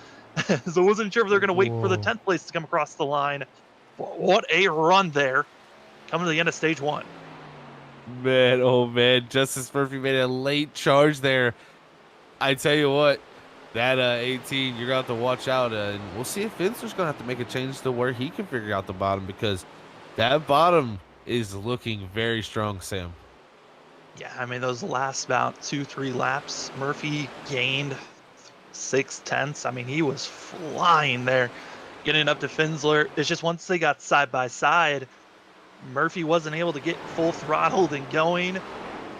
Speaker 2: So I wasn't sure if they're going to wait for the 10th place to come across the line. But what a run there, coming to the end of stage 1.
Speaker 1: Man, oh man, Justice Murphy made a late charge there. I tell you what, that 18, you're going to have to watch out. And we'll see if Finsler's going to have to make a change to where he can figure out the bottom, because that bottom is looking very strong, Sam.
Speaker 2: Yeah, I mean, those last about 2-3 laps, Murphy gained 6/10. I mean, he was flying there, getting up to Finsler. It's just once they got side by side, Murphy wasn't able to get full throttled and going,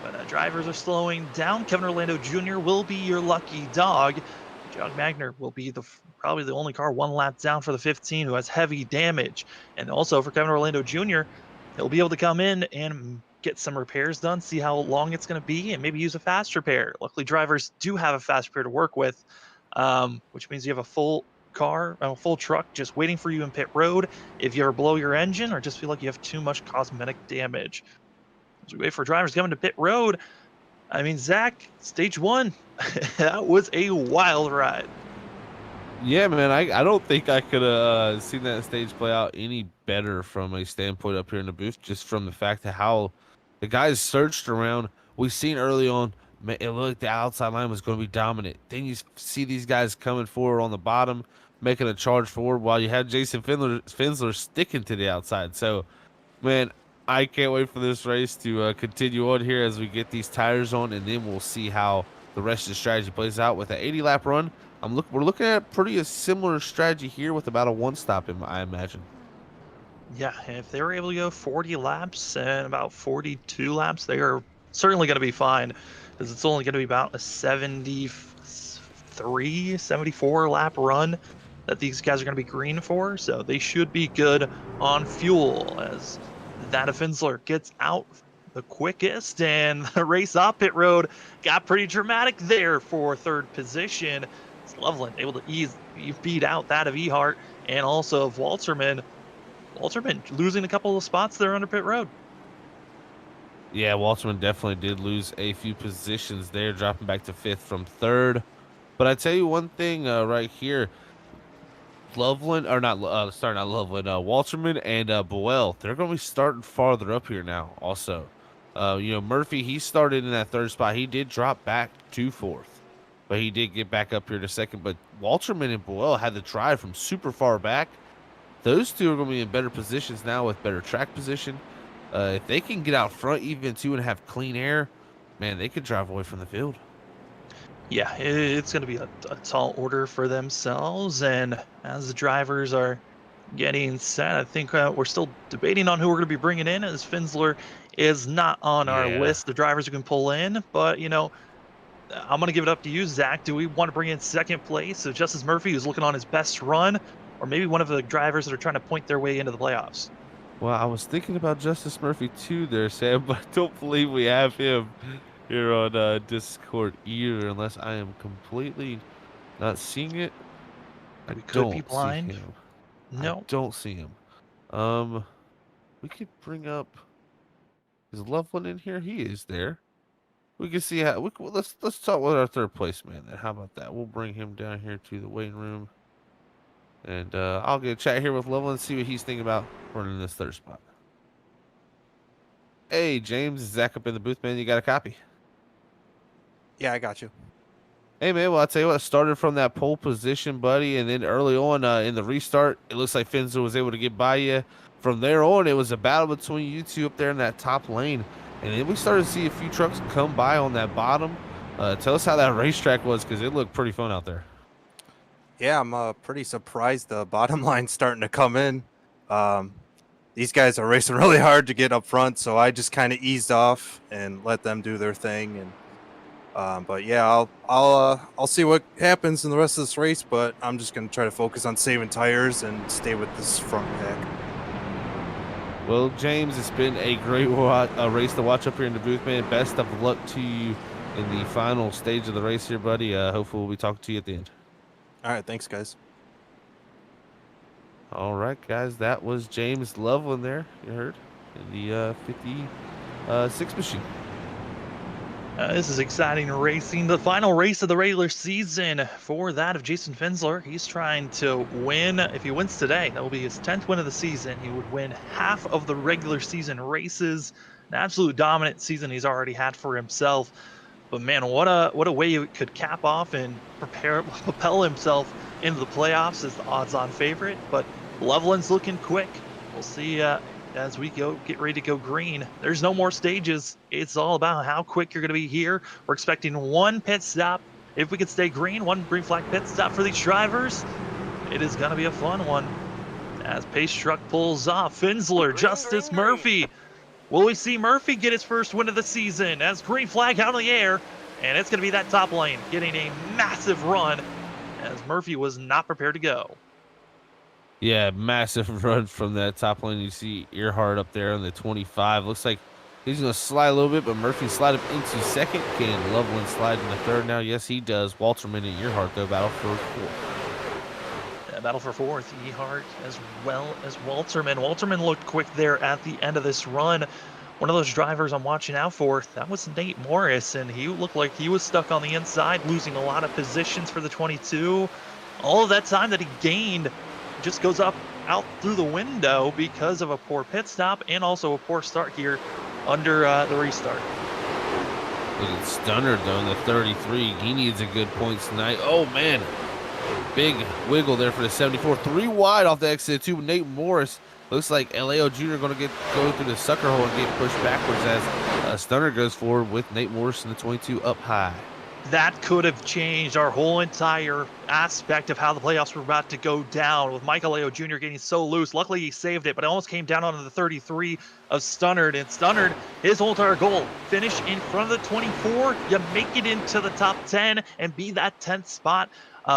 Speaker 2: but drivers are slowing down. Kevin Orlando Jr. will be your lucky dog. John Magner will be probably the only car 1 lap down for the 15 who has heavy damage. And also for Kevin Orlando Jr., he'll be able to come in and get some repairs done, see how long it's going to be, and maybe use a fast repair. Luckily, drivers do have a fast repair to work with, which means you have a full car, a full truck just waiting for you in pit road if you ever blow your engine or just feel like you have too much cosmetic damage. As we wait for drivers coming to pit road, I mean, Zach, stage 1, that was a wild ride.
Speaker 1: Yeah, man, I don't think I could have seen that stage play out any better from a standpoint up here in the booth, just from the fact of how the guys searched around. We've seen early on, it looked like the outside line was going to be dominant. Then you see these guys coming forward on the bottom, making a charge forward, while you had Jason Finsler sticking to the outside. So, man, I can't wait for this race to continue on here as we get these tires on, and then we'll see how the rest of the strategy plays out with an 80-lap run. We're looking at pretty a similar strategy here with about a 1-stop, I imagine.
Speaker 2: Yeah, if they were able to go 40 laps and about 42 laps, they are certainly going to be fine, because it's only going to be about a 73, 74 lap run that these guys are going to be green for. So they should be good on fuel, as that of Finsler gets out the quickest, and the race off pit road got pretty dramatic there for 3rd position. It's Loveland able to beat out that of Ehart and also of Walterman. Walterman losing a couple of spots there under pit road.
Speaker 1: Yeah, Walterman definitely did lose a few positions there, dropping back to 5th from 3rd. But I tell you one thing right here, Loveland, or not, sorry, not Loveland, Walterman and Boel, they're going to be starting farther up here now also. Murphy, he started in that 3rd spot. He did drop back to 4th, but he did get back up here to 2nd. But Walterman and Boel had the drive from super far back. Those two are going to be in better positions now with better track position. If they can get out front even too and have clean air, man, they could drive away from the field.
Speaker 2: Yeah, it's going to be a tall order for themselves. And as the drivers are getting set. I think we're still debating on who we're going to be bringing in, as Finsler is not on our
Speaker 1: Yeah.
Speaker 2: list of drivers who can pull in. But, I'm going to give it up to you, Zach. Do we want to bring in second place? So Justice Murphy, who's looking on his best run, or maybe one of the drivers that are trying to point their way into the playoffs?
Speaker 1: Well, I was thinking about Justice Murphy too there, Sam, but I don't believe we have him here on Discord either, unless I am completely not seeing it. I
Speaker 2: We could be
Speaker 1: don't see
Speaker 2: blind.
Speaker 1: him. I
Speaker 2: No.
Speaker 1: don't see him. Um, we could bring up his loved one in here. He is there. We can see how let's talk with our third place man then. How about that? We'll bring him down here to the waiting room, and I'll get a chat here with Loveland and see what he's thinking about running this third spot. Hey, James, Zach up in the booth, man. You got a copy?
Speaker 3: Yeah, I got you.
Speaker 1: Hey, man, well, I'll tell you what, started from that pole position, buddy, and then early on in the restart, it looks like Finzer was able to get by you. From there on, it was a battle between you two up there in that top lane, and then we started to see a few trucks come by on that bottom. Tell us how that racetrack was, because it looked pretty fun out there.
Speaker 3: Yeah, I'm pretty surprised the bottom line's starting to come in. These guys are racing really hard to get up front, so I just kind of eased off and let them do their thing. And but yeah, I'll see what happens in the rest of this race. But I'm just gonna try to focus on saving tires and stay with this front pack.
Speaker 1: Well, James, it's been a great race to watch up here in the booth, man. Best of luck to you in the final stage of the race here, buddy. Hopefully we'll be talking to you at the end.
Speaker 3: All right, thanks, guys.
Speaker 1: All right, guys, that was James Loveland there, you heard, in the 56 machine.
Speaker 2: This is exciting racing. The final race of the regular season for that of Jason Finsler. He's trying to win. If he wins today, that will be his 10th win of the season. He would win half of the regular season races. An absolute dominant season he's already had for himself. But man, what a way he could cap off and propel himself into the playoffs as the odds-on favorite. But Loveland's looking quick. We'll see as we get ready to go green. There's no more stages. It's all about how quick you're going to be here. We're expecting one pit stop. If we could stay green, one green flag pit stop for these drivers, it is going to be a fun one. As Pace Truck pulls off, Finsler, Justice Murphy. Will we see Murphy get his first win of the season as green flag out in the air? And it's going to be that top lane getting a massive run as Murphy was not prepared to go.
Speaker 1: Yeah, massive run from that top lane. You see Earhart up there on the 25. Looks like he's going to slide a little bit, but Murphy slide up into second. Can Loveland slide into third now? Yes, he does. Walterman and Earhart, though, battle for fourth.
Speaker 2: Battle for fourth, Earhart as well as Walterman. Walterman looked quick there at the end of this run. One of those drivers I'm watching out for, that was Nate Morris, and he looked like he was stuck on the inside, losing a lot of positions for the 22. All of that time that he gained just goes out through the window because of a poor pit stop and also a poor start here under the restart.
Speaker 1: Look at Stunner, though, in the 33. He needs a good point tonight. Oh, man. Big wiggle there for the 74. 3 wide off the exit 2. Nate Morris. Looks like LAO Jr. going to go through the sucker hole and get pushed backwards as Stunner goes forward with Nate Morris in the 22 up high.
Speaker 2: That could have changed our whole entire aspect of how the playoffs were about to go down, with Michael Leo Jr. getting so loose. Luckily, he saved it, but it almost came down onto the 33 of Stunnard. And Stunnard, his whole entire goal, finish in front of the 24. You make it into the top 10 and be that 10th spot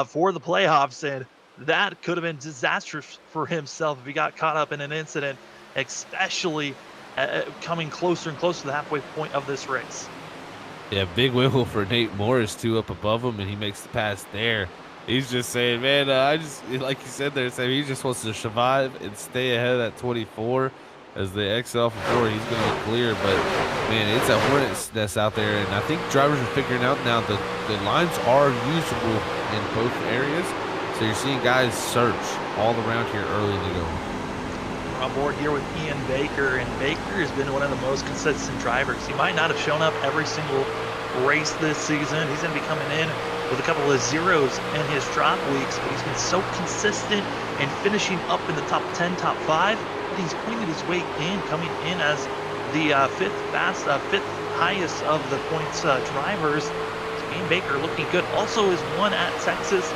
Speaker 2: for the playoffs. And that could have been disastrous for himself if he got caught up in an incident, especially coming closer and closer to the halfway point of this race.
Speaker 1: Yeah, big wiggle for Nate Morris, too, up above him, and he makes the pass there. He's just saying, man, like you said there, Sam, he just wants to survive and stay ahead of that 24. As they exit off before, he's going to be clear. But, man, it's a hornet's nest out there, and I think drivers are figuring out now that the lines are usable in both areas. So you're seeing guys search all around here early to go.
Speaker 2: We're on board here with Ian Baker, and Baker has been one of the most consistent drivers. He might not have shown up every single race this season. He's going to be coming in with a couple of zeros in his drop weeks, but he's been so consistent and finishing up in the top 10, top 5, that he's pointed his way in, coming in as the fifth highest of the points drivers. Kane Baker looking good. Also is one at Texas,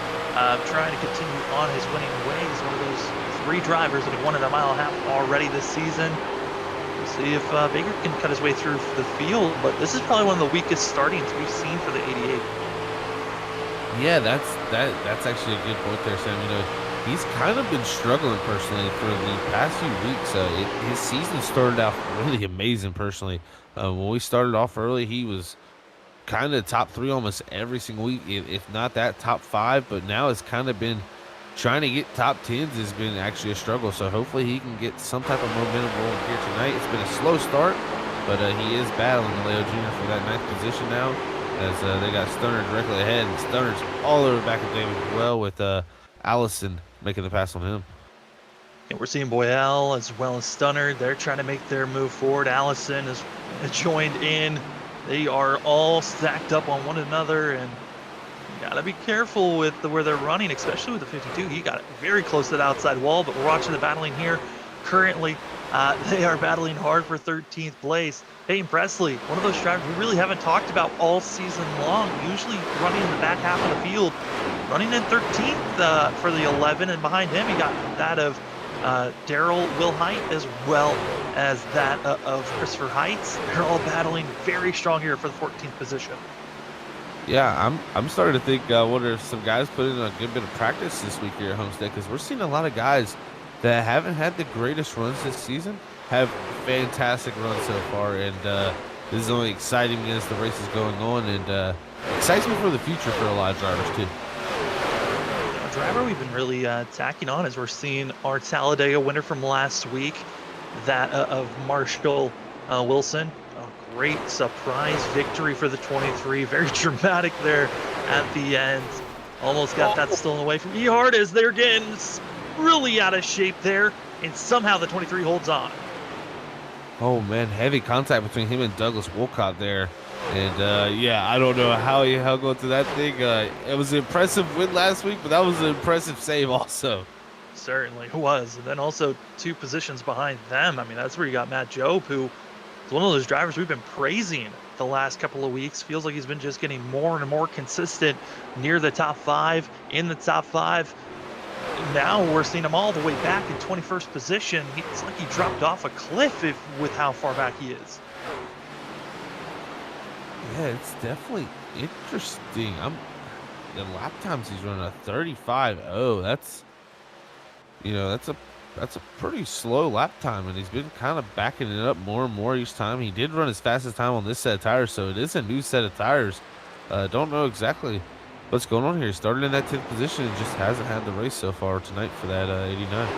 Speaker 2: trying to continue on his winning way. He's one of those 3 drivers that have won in a mile and a half already this season. We'll see if Baker can cut his way through the field, but this is probably one of the weakest startings we've seen for the 88.
Speaker 1: Yeah, that's actually a good point there, Sam. He's kind of been struggling personally for the past few weeks. His season started out really amazing personally. When we started off early, he was kind of top 3 almost every single week, if not that top 5. But now it's kind of been trying to get top 10s has been actually a struggle. So hopefully he can get some type of momentum rolling here tonight. It's been a slow start, but he is battling Leo Jr. for that 9th position now, as they got Stunner directly ahead, and Stunner's all over back of David as well, with Allison making the pass on him.
Speaker 2: And we're seeing Boyle as well as Stunner. They're trying to make their move forward. Allison is joined in. They are all stacked up on one another, and you gotta be careful with where they're running, especially with the 52. He got very close to the outside wall, but we're watching the battling here. Currently, they are battling hard for 13th place. Peyton Presley, one of those drivers we really haven't talked about all season long, usually running in the back half of the field, running in 13th for the 11, and behind him you got that of Daryl Wilhite, as well as that of Christopher Heights. They're all battling very strong here for the 14th position.
Speaker 1: Yeah, I'm starting to think, wonder if some guys put in a good bit of practice this week here at Homestead, because we're seeing a lot of guys that haven't had the greatest runs this season have fantastic runs so far, and this is only exciting as the race is going on, and excites me for the future for a lot of drivers too.
Speaker 2: A driver we've been really tacking on is we're seeing our Talladega winner from last week, that of Marshall Wilson. A great surprise victory for the 23, very dramatic there at the end. Almost got that stolen away from Ehart, as they're getting really out of shape there, and somehow the 23 holds on.
Speaker 1: Oh man, heavy contact between him and Douglas Wolcott there, and yeah, I don't know how he held on to that thing. It was an impressive win last week, but that was an impressive save also.
Speaker 2: Certainly was. And then also 2 positions behind them, I mean, that's where you got Matt Jobe, who is one of those drivers we've been praising the last couple of weeks. Feels like he's been just getting more and more consistent near the top 5, in the top 5. Now we're seeing him all the way back in 21st position. It's like he dropped off a cliff with how far back he is.
Speaker 1: Yeah, it's definitely interesting. The lap times he's running a 35.0. That's a pretty slow lap time, and he's been kind of backing it up more and more each time. He did run his fastest time on this set of tires, so it is a new set of tires. Don't know exactly what's going on here. He started in that 10th position and just hasn't had the race so far tonight for that 89.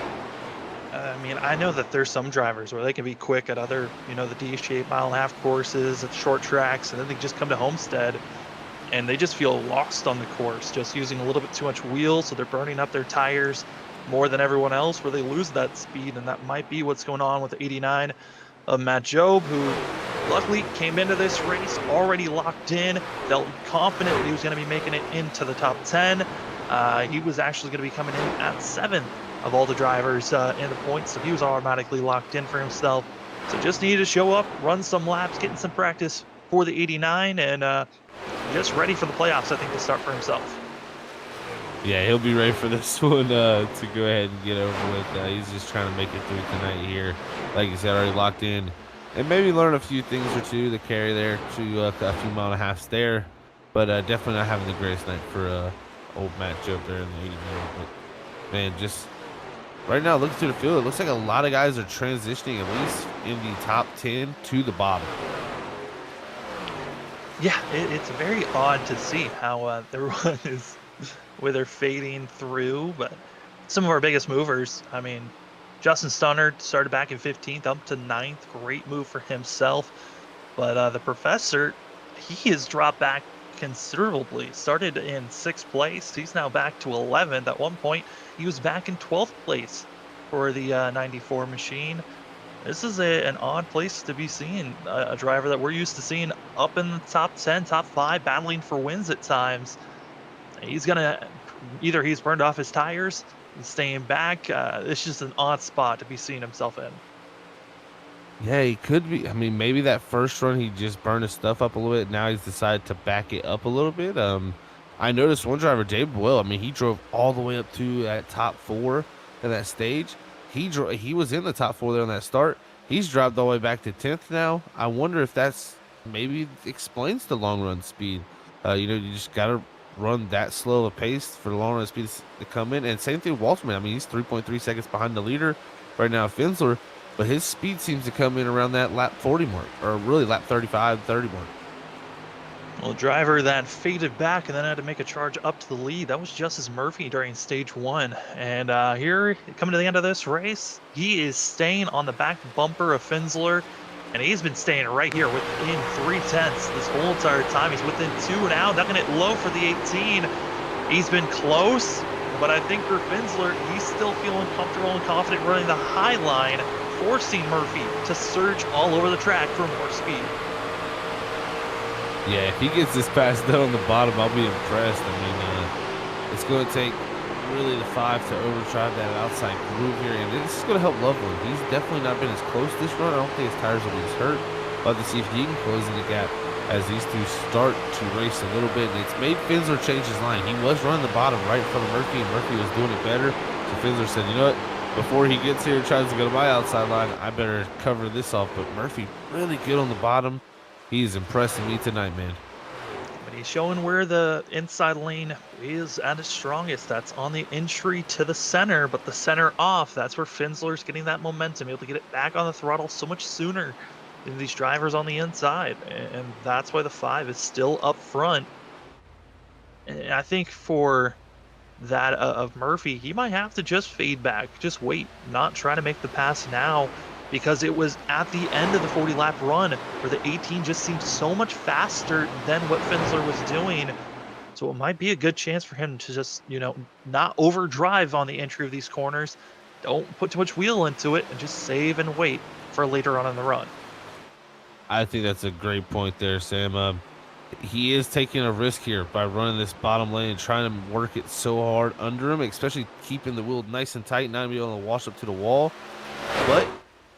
Speaker 2: I mean, I know that there's some drivers where they can be quick at other, the D-shaped mile and a half courses, at short tracks, and then they just come to Homestead and they just feel lost on the course, just using a little bit too much wheel, so they're burning up their tires more than everyone else, where they lose that speed, and that might be what's going on with the 89 of Matt Jobe, who luckily came into this race already locked in, felt confident that he was going to be making it into the top 10. He was actually going to be coming in at 7th of all the drivers in the points, so he was automatically locked in for himself. So just needed to show up, run some laps, getting some practice for the 89, and just ready for the playoffs, I think, to start for himself.
Speaker 1: Yeah, he'll be ready for this one to go ahead and get over with. He's just trying to make it through tonight here. Like you said, already locked in. And maybe learn a few things or two to carry there to a few mile and a half there. But definitely not having the greatest night for old Matt Jobe there in the 89. But, man, just right now, looking through the field, it looks like a lot of guys are transitioning at least in the top 10 to the bottom.
Speaker 2: Yeah, it's very odd to see how everyone is where they're fading through, but some of our biggest movers, I mean, Justin Stunner started back in 15th up to 9th. Great move for himself. But the Professor, he has dropped back considerably. Started in 6th place. He's now back to 11th. At one point, he was back in 12th place for the 94 machine. This is an odd place to be seeing a driver that we're used to seeing up in the top 10, top 5, battling for wins at times. He's gonna either he's burned off his tires, he's staying back. It's just an odd spot to be seeing himself in.
Speaker 1: Yeah, he could be. I mean, maybe that first run he just burned his stuff up a little bit. Now he's decided to back it up a little bit. I noticed one driver, Dave Boyle. I mean, he drove all the way up to that top four in that stage. He was in the top four there on that start. He's dropped all the way back to 10th now. I wonder if that's maybe explains the long run speed. You just gotta run that slow of a pace for the long run speed to come in. And same thing with Walterman. I mean, he's 3.3 seconds behind the leader right now, Finsler. But his speed seems to come in around that lap 40 mark, or really lap 35, 30 mark.
Speaker 2: Well, driver that faded back and then had to make a charge up to the lead. That was Justice Murphy during stage one. And here, coming to the end of this race, he is staying on the back bumper of Finsler. And he's been staying right here within 3/10 this whole entire time. He's within 2 now, ducking it low for the 18. He's been close, but I think for Finsler, he's still feeling comfortable and confident running the high line, forcing Murphy to surge all over the track for more speed.
Speaker 1: Yeah, if he gets this pass down on the bottom, I'll be impressed. I mean, it's going to take really the 5 to overdrive that outside groove here, and this is going to help Loveland. He's definitely not been as close this run. I don't think his tires will be as hurt. We'll have to see if he can close in the gap as these two start to race a little bit. And it's made Finsler change his line. He was running the bottom right in front of Murphy, and Murphy was doing it better. So Finsler said, you know what? Before he gets here and tries to go to my outside line, I better cover this off. But Murphy really good on the bottom. He's impressing me tonight, man.
Speaker 2: But he's showing where the inside lane is at its strongest. That's on the entry to the center, but the center off. That's where Finsler's getting that momentum, able to get it back on the throttle so much sooner than these drivers on the inside. And that's why the 5 is still up front. And I think for that of Murphy, he might have to just fade back, just wait, not try to make the pass now, because it was at the end of the 40-lap run where the 18 just seemed so much faster than what Finsler was doing. So it might be a good chance for him to just, not overdrive on the entry of these corners. Don't put too much wheel into it and just save and wait for later on in the run.
Speaker 1: I think that's a great point there, Sam. He is taking a risk here by running this bottom lane and trying to work it so hard under him, especially keeping the wheel nice and tight, not being able to wash up to the wall. But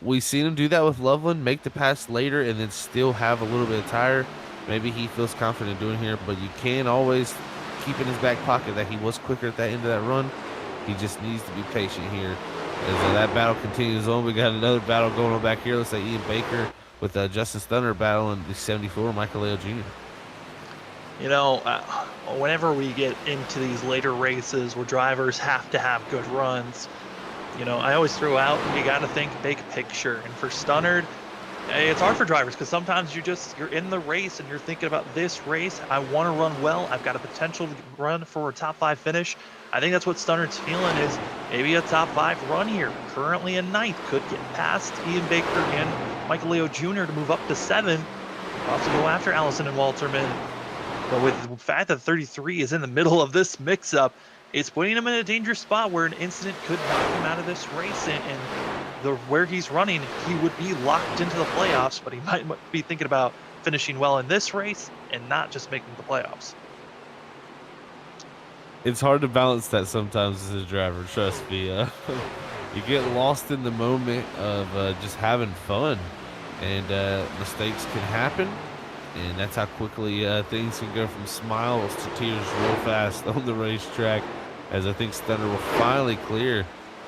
Speaker 1: we've seen him do that with Loveland, make the pass later and then still have a little bit of tire. Maybe he feels confident doing here, but you can always keep in his back pocket that he was quicker at that end of that run. He just needs to be patient here. As that battle continues on, we got another battle going on back here. Looks like Ian Baker with Justin Stunner battling the 74, Michael Leo Jr.
Speaker 2: Whenever we get into these later races where drivers have to have good runs, I always throw out, you got to think big picture. And for Stunnard, it's hard for drivers because sometimes you're in the race and you're thinking about this race. I want to run well. I've got a potential to run for a top 5 finish. I think that's what Stunnard's feeling is maybe a top 5 run here. Currently in 9th, could get past Ian Baker and Michael Leo Jr. to move up to 7. Also go after Allison and Walterman. But with the fact that 33 is in the middle of this mix-up, it's putting him in a dangerous spot where an incident could knock him out of this race. And where he's running, he would be locked into the playoffs, but he might be thinking about finishing well in this race and not just making the playoffs.
Speaker 1: It's hard to balance that sometimes as a driver, trust me. You get lost in the moment of just having fun, and mistakes can happen. And that's how quickly things can go from smiles to tears real fast on the racetrack, as I think Stunner will finally clear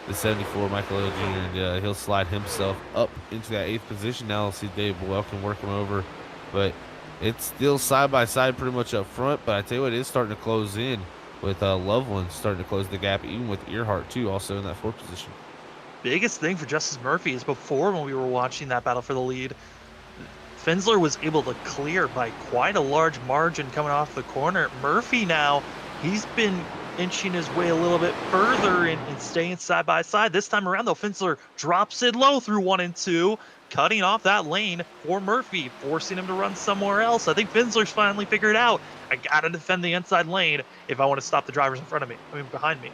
Speaker 1: the 74, Michael Leo Jr., and he'll slide himself up into that 8th position. Now we'll see Dave Boyle can work him over. But it's still side-by-side pretty much up front, but I tell you what, it is starting to close in with Loveland starting to close the gap, even with Earhart, too, also in that 4th position.
Speaker 2: Biggest thing for Justice Murphy is before, when we were watching that battle for the lead, Finsler was able to clear by quite a large margin coming off the corner. Murphy now, he's been inching his way a little bit further and staying side by side. This time around, though, Finsler drops it low through 1 and 2, cutting off that lane for Murphy, forcing him to run somewhere else. I think Finsler's finally figured out, I got to defend the inside lane if I want to stop the drivers behind me.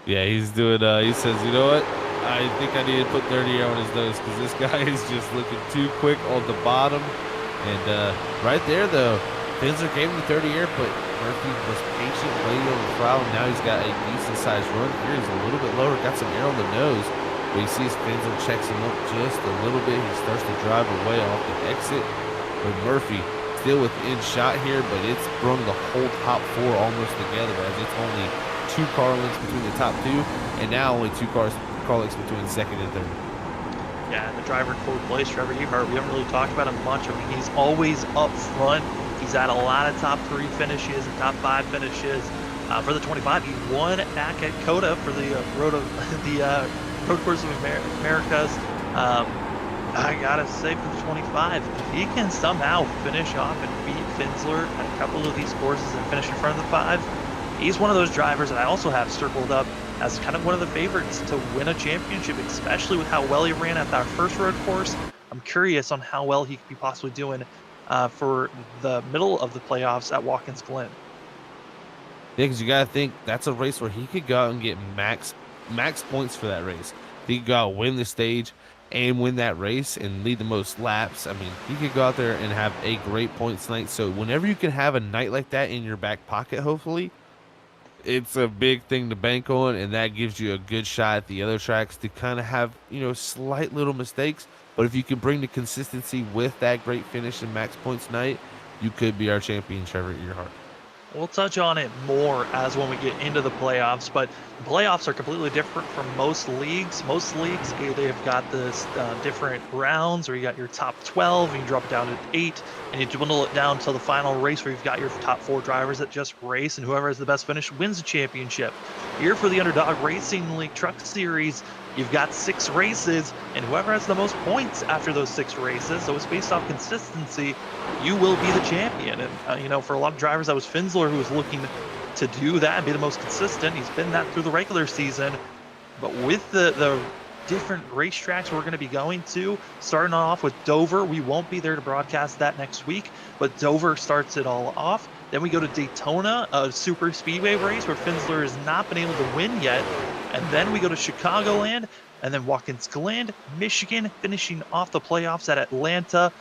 Speaker 1: Yeah, he's doing, he says, you know what? I think I need to put 30 on his nose because this guy is just looking too quick on the bottom. And right there, though, Finsler gave him the 30 air, but Murphy was patient, waiting on the throttle. Now he's got a decent-sized run here. He's a little bit lower, got some air on the nose. but you see his Finzel checks him up just a little bit. He starts to drive away off the exit, but Murphy still within shot here, but it's brung the whole top 4 almost together, as it's only 2 car lengths between the top 2, and now only 2 car lengths between second and third.
Speaker 2: Yeah, the driver in fourth place, Trevor Ebert, we haven't really talked about him much. I mean, he's always up front. He's had a lot of top 3 finishes and top 5 finishes. For the 25, he won back at COTA for the Road Course of Americas. I gotta say, for the 25, if he can somehow finish off and beat Finsler at a couple of these courses and finish in front of the 5, he's one of those drivers that I also have circled up as kind of one of the favorites to win a championship, especially with how well he ran at that first road course. I'm curious on how well he could be possibly doing for the middle of the playoffs at Watkins Glen.
Speaker 1: Yeah, because you got to think that's a race where he could go out and get max points for that race. He could go out, win the stage, and win that race and lead the most laps. I mean, he could go out there and have a great points night. So whenever you can have a night like that in your back pocket, hopefully, it's a big thing to bank on, and that gives you a good shot at the other tracks to kind of have, slight little mistakes. But if you can bring the consistency with that great finish and max points night, you could be our champion, Trevor Earhart.
Speaker 2: We'll touch on it more as when we get into the playoffs, but the playoffs are completely different from most leagues. Most leagues, they've got this different rounds where you got your top 12, and you drop it down to 8, and you dwindle it down to the final race where you've got your top 4 drivers that just race, and whoever has the best finish wins the championship. Here for the Underdog Racing League Truck Series, you've got 6 races, and whoever has the most points after those 6 races, so it's based off consistency, you will be the champion. And, for a lot of drivers, that was Finsler who was looking to do that and be the most consistent. He's been that through the regular season. But with the different racetracks we're going to be going to, starting off with Dover, we won't be there to broadcast that next week, but Dover starts it all off. Then we go to Daytona, a super speedway race where Finsler has not been able to win yet. And then we go to Chicagoland, and then Watkins Glen, Michigan, finishing off the playoffs at Atlanta.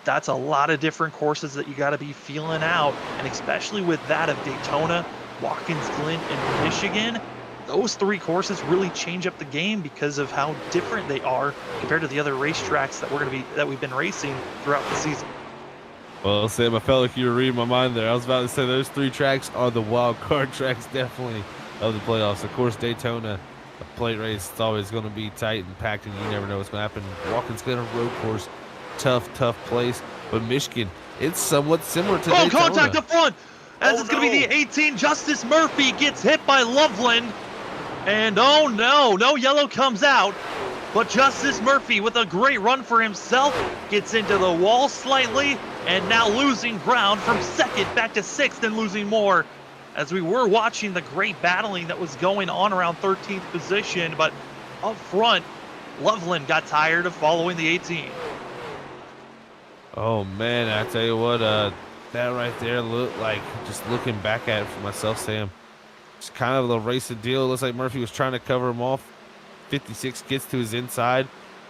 Speaker 2: That's a lot of different courses that you got to be feeling out. And especially with that of Daytona, Watkins Glen, and Michigan, those 3 courses really change up the game because of how different they are compared to the other racetracks that we've been racing throughout the season.
Speaker 1: Well, Sam, I felt like you were reading my mind there. I was about to say those 3 tracks are the wild card tracks, definitely, of the playoffs. Of course, Daytona, a plate race, it's always going to be tight and packed, and you never know what's going to happen. Watkins Glen, a road course, tough place. But Michigan, it's somewhat similar to Daytona.
Speaker 2: Contact up front! As it's going to be the 18, Justice Murphy gets hit by Loveland. And oh no yellow comes out. But Justice Murphy, with a great run for himself, gets into the wall slightly, and now losing ground from 2nd back to 6th and losing more. As we were watching the great battling that was going on around 13th position, but up front, Loveland got tired of following the 18.
Speaker 1: Oh, man, I tell you what, that right there looked like, just looking back at it for myself, Sam, it's kind of the racing deal. It looks like Murphy was trying to cover him off. 56 gets to his inside,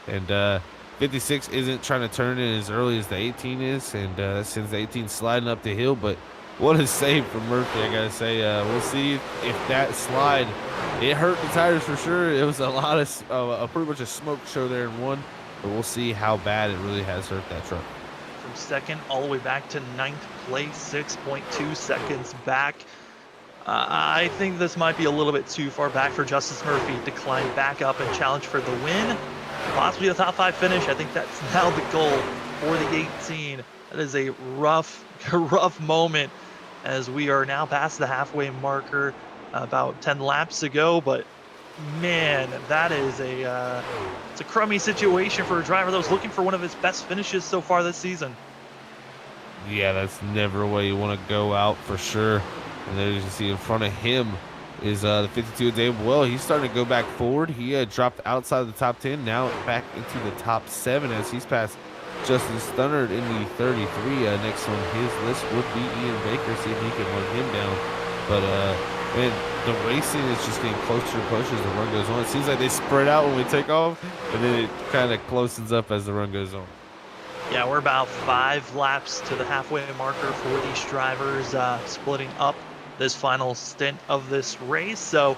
Speaker 1: and 56 isn't trying to turn in as early as the 18 is, and that sends the 18 sliding up the hill. But what a save from Murphy, I gotta say. We'll see if that slide, it hurt the tires for sure. It was a lot of pretty much a smoke show there in 1, but we'll see how bad it really has hurt that truck.
Speaker 2: From 2nd all the way back to 9th place, 6.2 seconds back. I think this might be a little bit too far back for Justice Murphy to climb back up and challenge for the win. Possibly a top 5 finish. I think that's now the goal for the 18. That is a rough moment as we are now past the halfway marker, about 10 laps to go. But man, that is it's a crummy situation for a driver that was looking for one of his best finishes so far this season.
Speaker 1: Yeah, that's never a way you want to go out for sure. And there you can see in front of him is the 52 of Dave. Well, he's starting to go back forward. He dropped outside of the top 10, now back into the top 7 as he's passed Justin Stunnard in the 33. Next on his list would be Ian Baker, see if he can run him down. But, man, the racing is just getting closer and closer as the run goes on. It seems like they spread out when we take off, and then it kind of closens up as the run goes on.
Speaker 2: Yeah, we're about 5 laps to the halfway marker for these drivers, splitting up this final stint of this race. So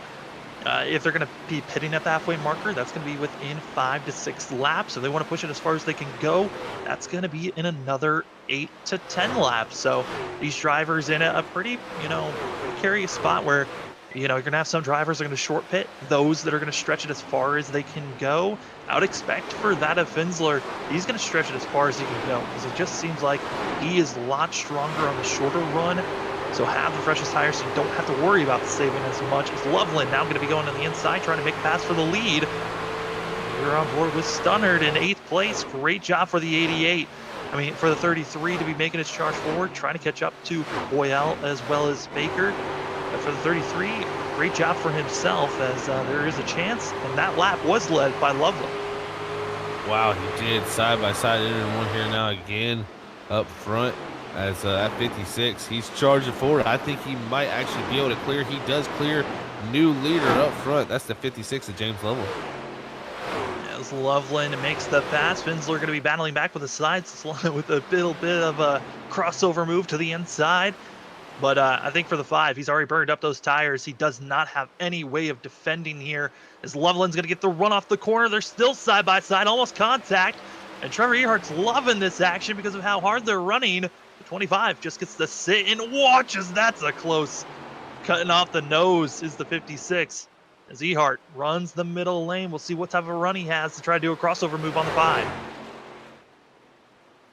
Speaker 2: If they're going to be pitting at the halfway marker, that's going to be within 5 to 6 laps. If they want to push it as far as they can go, that's going to be in another 8 to 10 laps. So these drivers in a pretty, precarious spot where, you're going to have some drivers that are going to short pit, those that are going to stretch it as far as they can go. I would expect for that of Finsler, he's going to stretch it as far as he can go, because it just seems like he is a lot stronger on the shorter run. So have the freshest tires so you don't have to worry about saving as much. As Loveland now going to be going on the inside, trying to make a pass for the lead. You're on board with Stunnard in 8th place. Great job for the 88. For the 33 to be making his charge forward, trying to catch up to Boyle as well as Baker. But for the 33, great job for himself, as there is a chance, and that lap was led by Loveland.
Speaker 1: Wow, he did side by side entering one here now again up front. As at 56, he's charging forward. I think he might actually be able to clear. He does clear. New leader up front. That's the 56 of James Loveland.
Speaker 2: As Loveland makes the pass, Finsler going to be battling back with the sides with a little bit of a crossover move to the inside. But I think for the 5, he's already burned up those tires. He does not have any way of defending here. As Loveland's going to get the run off the corner. They're still side by side, almost contact. And Trevor Earhart's loving this action because of how hard they're running. The 25 just gets to sit and watches. That's a close. Cutting off the nose is the 56. As Earhart runs the middle lane. We'll see what type of run he has to try to do a crossover move on the 5.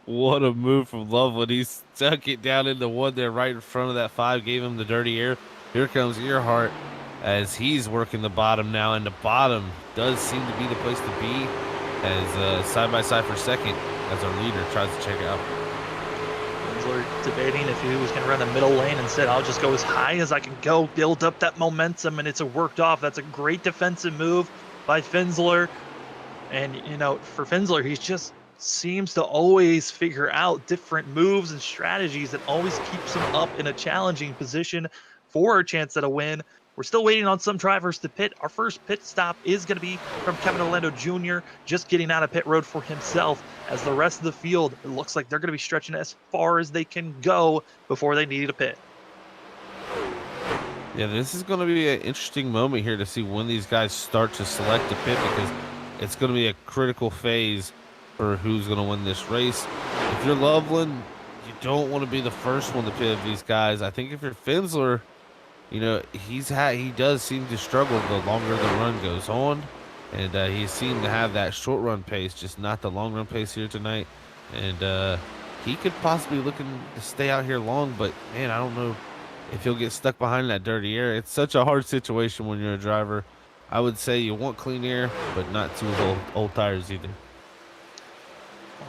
Speaker 1: What a move from Loveland. He stuck it down into one there right in front of that 5, gave him the dirty air. Here comes Earhart as he's working the bottom now, and the bottom does seem to be the place to be, as side by side for second as our leader tries to check it out.
Speaker 2: Finsler debating if he was going to run the middle lane and said, I'll just go as high as I can go, build up that momentum, and it's worked off. That's a great defensive move by Finsler. And, for Finsler, he's just seems to always figure out different moves and strategies that always keeps him up in a challenging position for a chance at a win. We're still waiting on some drivers to pit. Our first pit stop is going to be from Kevin Orlando Jr., just getting out of pit road for himself, as the rest of the field, it looks like they're going to be stretching as far as they can go before they need a pit.
Speaker 1: Yeah, this is going to be an interesting moment here to see when these guys start to select a pit, because it's going to be a critical phase for who's going to win this race. If you're Loveland, you don't want to be the first one to pit of these guys. I think if you're Finsler, he does seem to struggle the longer the run goes on, and he seemed to have that short run pace, just not the long run pace here tonight. And he could possibly looking to stay out here long, but man, I don't know if he'll get stuck behind that dirty air. It's such a hard situation when you're a driver. I would say you want clean air, but not too old tires either.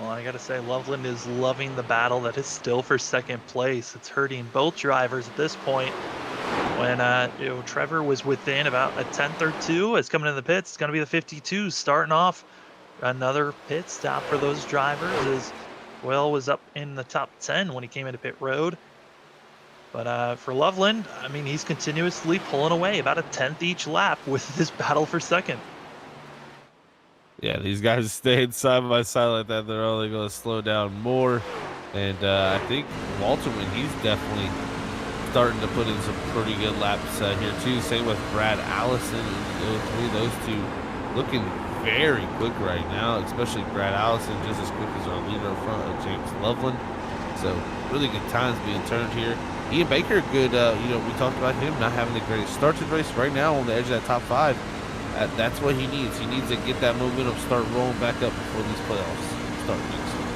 Speaker 2: Well, I got to say, Loveland is loving the battle that is still for second place. It's hurting both drivers at this point. When Trevor was within about a tenth or two, it's coming in the pits. It's going to be the 52 starting off another pit stop for those drivers, as Will was up in the top 10 when he came into pit road. But for Loveland, he's continuously pulling away about a tenth each lap with this battle for second.
Speaker 1: Yeah, these guys stayed side by side like that. They're only going to slow down more. And I think Walterman, he's definitely starting to put in some pretty good laps here too. Same with Brad Allison and those two looking very quick right now, especially Brad Allison, just as quick as our leader in front of James Loveland. So really good times being turned here. Ian Baker, good. We talked about him not having the greatest start to the race right now on the edge of that top 5. That's what he needs. He needs to get that momentum, start rolling back up before these playoffs start next week.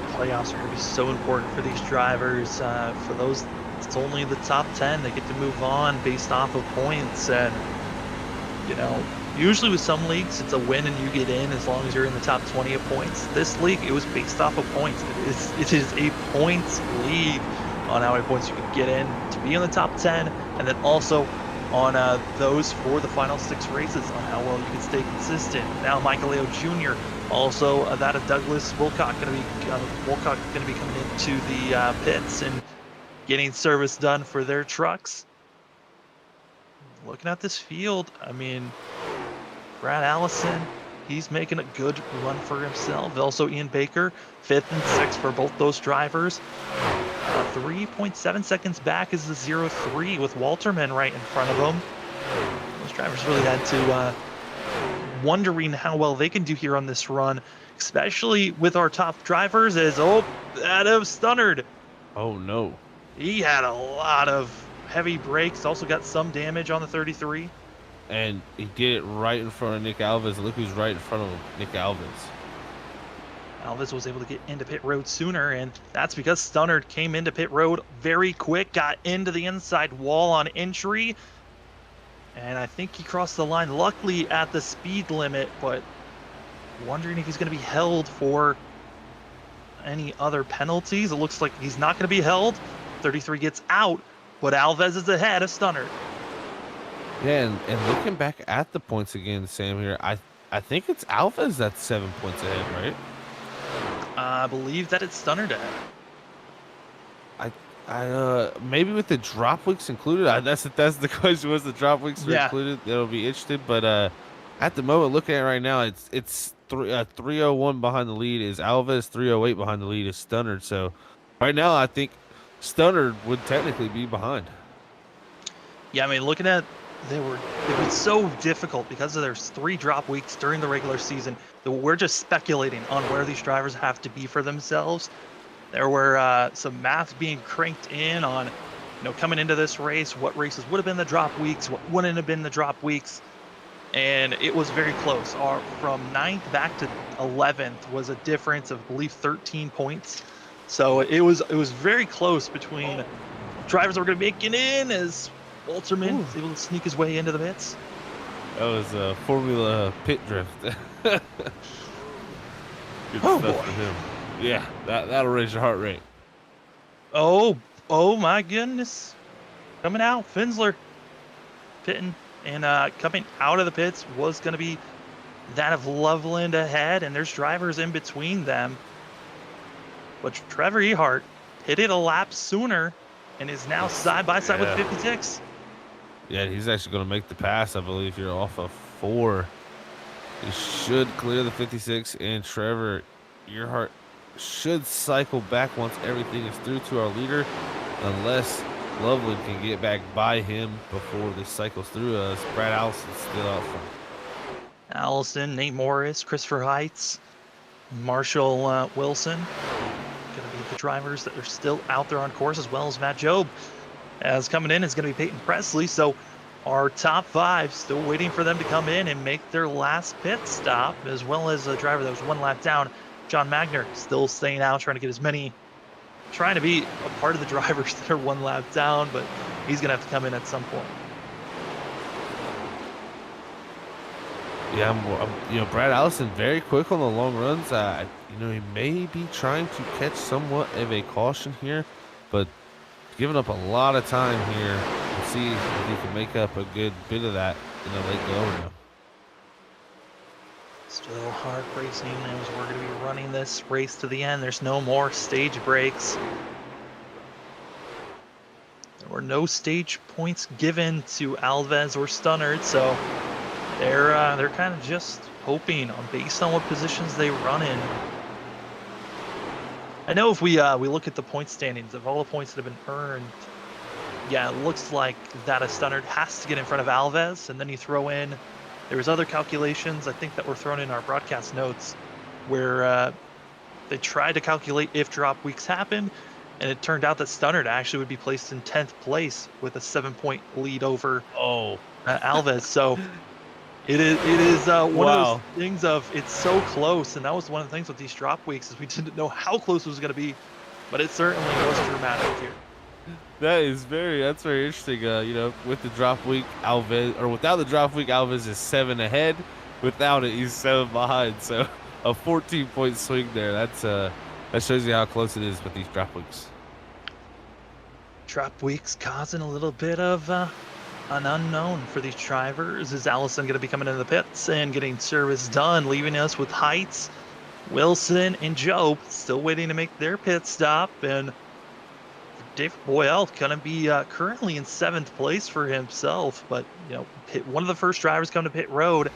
Speaker 2: The playoffs are going to be so important for these drivers. For those, it's only the top 10 that get to move on based off of points. And, usually with some leagues, it's a win and you get in as long as you're in the top 20 of points. This league, it was based off of points. It is a points league on how many points you can get in to be in the top 10, and then also on those for the final 6 races on how well you can stay consistent. Now Michael Leo Jr. also that of Douglas Wilcock going to be coming into the pits and getting service done for their trucks. Looking at this field, Brad Allison, he's making a good run for himself. Also Ian Baker, 5th and 6th for both those drivers. 3.7 seconds back is the 0-3 with Walterman right in front of him. Those Drivers really had to wondering how well they can do here on this run, especially with our top drivers. As that of Stunnard.
Speaker 1: Oh no.
Speaker 2: He had a lot of heavy brakes. Also got some damage on the 33.
Speaker 1: And he did it right in front of Nick Alves. Look who's right in front of him, Nick Alves.
Speaker 2: Alves was able to get into pit road sooner, and that's because Stunnard came into pit road very quick, got into the inside wall on entry, and I think he crossed the line, luckily at the speed limit, but wondering if he's going to be held for any other penalties. It looks like he's not going to be held. 33 gets out, but Alves is ahead of Stunnard.
Speaker 1: Yeah, and looking back at the points again, Sam, here, I think it's Alves that's 7 points ahead, right?
Speaker 2: I believe that it's Stunnard ahead.
Speaker 1: I maybe with the drop weeks included. That's the question. Was the drop weeks were included? That'll be interesting. But at the moment, looking at it right now, it's 301 behind the lead is Alves, 308 behind the lead is Stunnard. So right now, I think Stunnard would technically be behind.
Speaker 2: Yeah, I mean, looking at it was so difficult because there's 3 drop weeks during the regular season that we're just speculating on where these drivers have to be for themselves. There were some math being cranked in on, coming into this race, what races would have been the drop weeks, what wouldn't have been the drop weeks, and it was very close. From 9th back to 11th was a difference of, I believe, 13 points. So it was very close between drivers that were going to be making in as Walterman was able to sneak his way into the pits.
Speaker 1: That was a Formula pit drift. Good
Speaker 2: Oh,
Speaker 1: stuff
Speaker 2: boy.
Speaker 1: for him. Yeah, that'll raise your heart rate.
Speaker 2: Oh my goodness. Coming out, Finsler pitting, and coming out of the pits was going to be that of Loveland ahead, and there's drivers in between them. But Trevor Ehart pitted a lap sooner and is now side by side with 56.
Speaker 1: Yeah, he's actually going to make the pass, I believe, here off of 4. He should clear the 56, and Trevor Earhart should cycle back once everything is through to our leader, unless Loveland can get back by him before this cycles through us. Brad Allison's still out front.
Speaker 2: Allison, Nate Morris, Christopher Heights, Marshall Wilson. Going to be the drivers that are still out there on course, as well as Matt Jobe. As coming in is going to be Peyton Presley. So our top 5 still waiting for them to come in and make their last pit stop, as well as a driver that was 1 lap down, John Magner, still staying out, trying to be a part of the drivers that are 1 lap down, but he's going to have to come in at some point.
Speaker 1: Yeah, Brad Allison very quick on the long runs. He may be trying to catch somewhat of a caution here, but giving up a lot of time here. We'll see if he can make up a good bit of that in the late go now.
Speaker 2: Still hard racing as we're going to be running this race to the end. There's no more stage breaks. There were no stage points given to Alves or Stunnard, so they're kind of just hoping based on what positions they run in. I know if we look at the point standings of all the points that have been earned, yeah, it looks like that a Stunnard has to get in front of Alves, and then you throw in. There was other calculations, I think, that were thrown in our broadcast notes where they tried to calculate if drop weeks happened, and it turned out that Stunnard actually would be placed in 10th place with a 7-point lead over Alves. So it is one of those things of it's so close, and that was one of the things with these drop weeks is we didn't know how close it was going to be, but it certainly was dramatic here.
Speaker 1: That's very interesting. With the drop week, without the drop week, Alves is 7 ahead. Without it, he's 7 behind. So a 14-point swing there. That shows you how close it is with these drop weeks.
Speaker 2: Drop weeks causing a little bit of an unknown for these drivers. Is Allison going to be coming into the pits and getting service done, leaving us with Heights, Wilson, and Jobe still waiting to make their pit stop, and Dave Boyle going to be currently in 7th place for himself, but one of the first drivers come to pit road.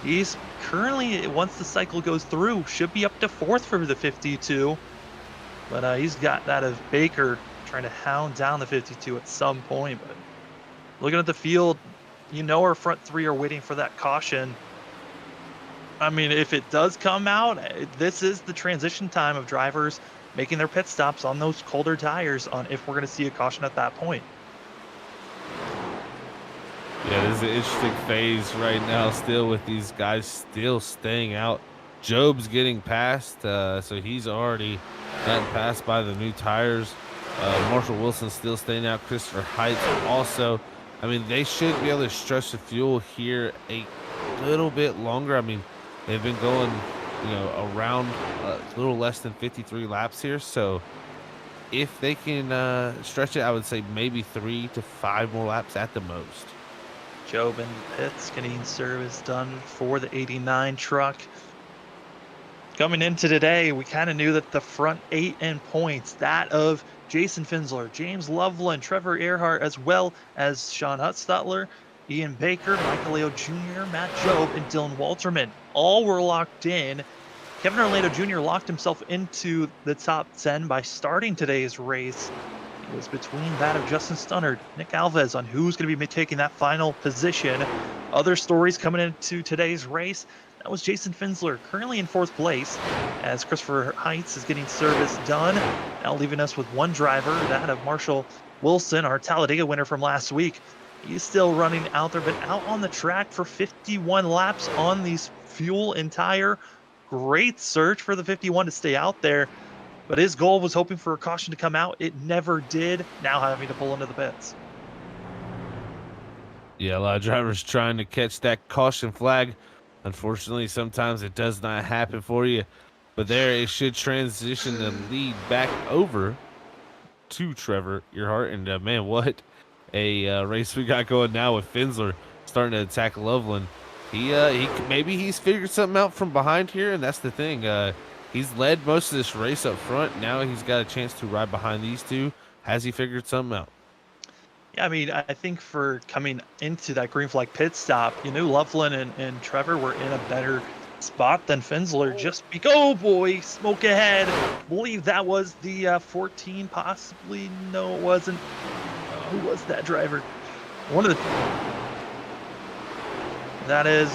Speaker 2: He's currently, once the cycle goes through, should be up to 4th for the 52, but he's got that of Baker trying to hound down the 52 at some point. But looking at the field, our front three are waiting for that caution. I mean, if it does come out, this is the transition time of drivers making their pit stops on those colder tires on if we're going to see a caution at that point.
Speaker 1: Yeah, this is an interesting phase right now still with these guys still staying out. Job's getting passed, so he's already gotten passed by the new tires. Marshall Wilson still staying out. Christopher Heights also. I mean, they should be able to stretch the fuel here a little bit longer. I mean, they've been going, around a little less than 53 laps here. So if they can stretch it, I would say maybe 3 to 5 more laps at the most.
Speaker 2: Job in the pits getting service done for the 89 truck. Coming into today, we kind of knew that the front 8 in points, that of Jason Finsler, James Loveland, Trevor Earhart, as well as Sean Hutzstutler, Ian Baker, Michael Leo Jr., Matt Job, and Dylan Walterman. All were locked in. Kevin Orlando Jr. locked himself into the top 10 by starting today's race. It was between that of Justin Stunnard, Nick Alves on who's going to be taking that final position. Other stories coming into today's race. That was Jason Finsler, currently in 4th place, as Christopher Heights is getting service done. Now leaving us with one driver, that of Marshall Wilson, our Talladega winner from last week. He's still running out there, but out on the track for 51 laps on these fuel and tire. Great search for the 51 to stay out there. But his goal was hoping for a caution to come out. It never did. Now having to pull into the pits.
Speaker 1: Yeah, a lot of drivers trying to catch that caution flag. Unfortunately, sometimes it does not happen for you. But there it should transition the lead back over to Trevor Earhart. And man, what a race we got going now with Finsler starting to attack Loveland. Maybe he's figured something out from behind here, and that's the thing. He's led most of this race up front. Now he's got a chance to ride behind these two. Has he figured something out?
Speaker 2: Yeah, I mean, I think for coming into that green flag pit stop, Loveland and Trevor were in a better spot than Finsler. Oh boy, smoke ahead. I believe that was the 14, possibly. No, it wasn't. Who was that driver? That is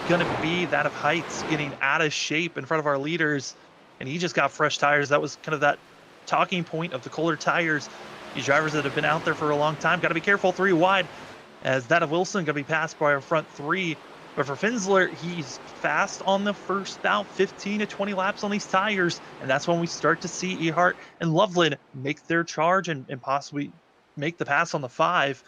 Speaker 2: going to be that of Heights getting out of shape in front of our leaders, and he just got fresh tires. That was kind of that talking point of the colder tires. These drivers that have been out there for a long time got to be careful 3 wide, as that of Wilson going to be passed by our front 3. But for Finsler, he's fast on the first out, 15 to 20 laps on these tires, and that's when we start to see Earhart and Loveland make their charge and possibly make the pass on the 5.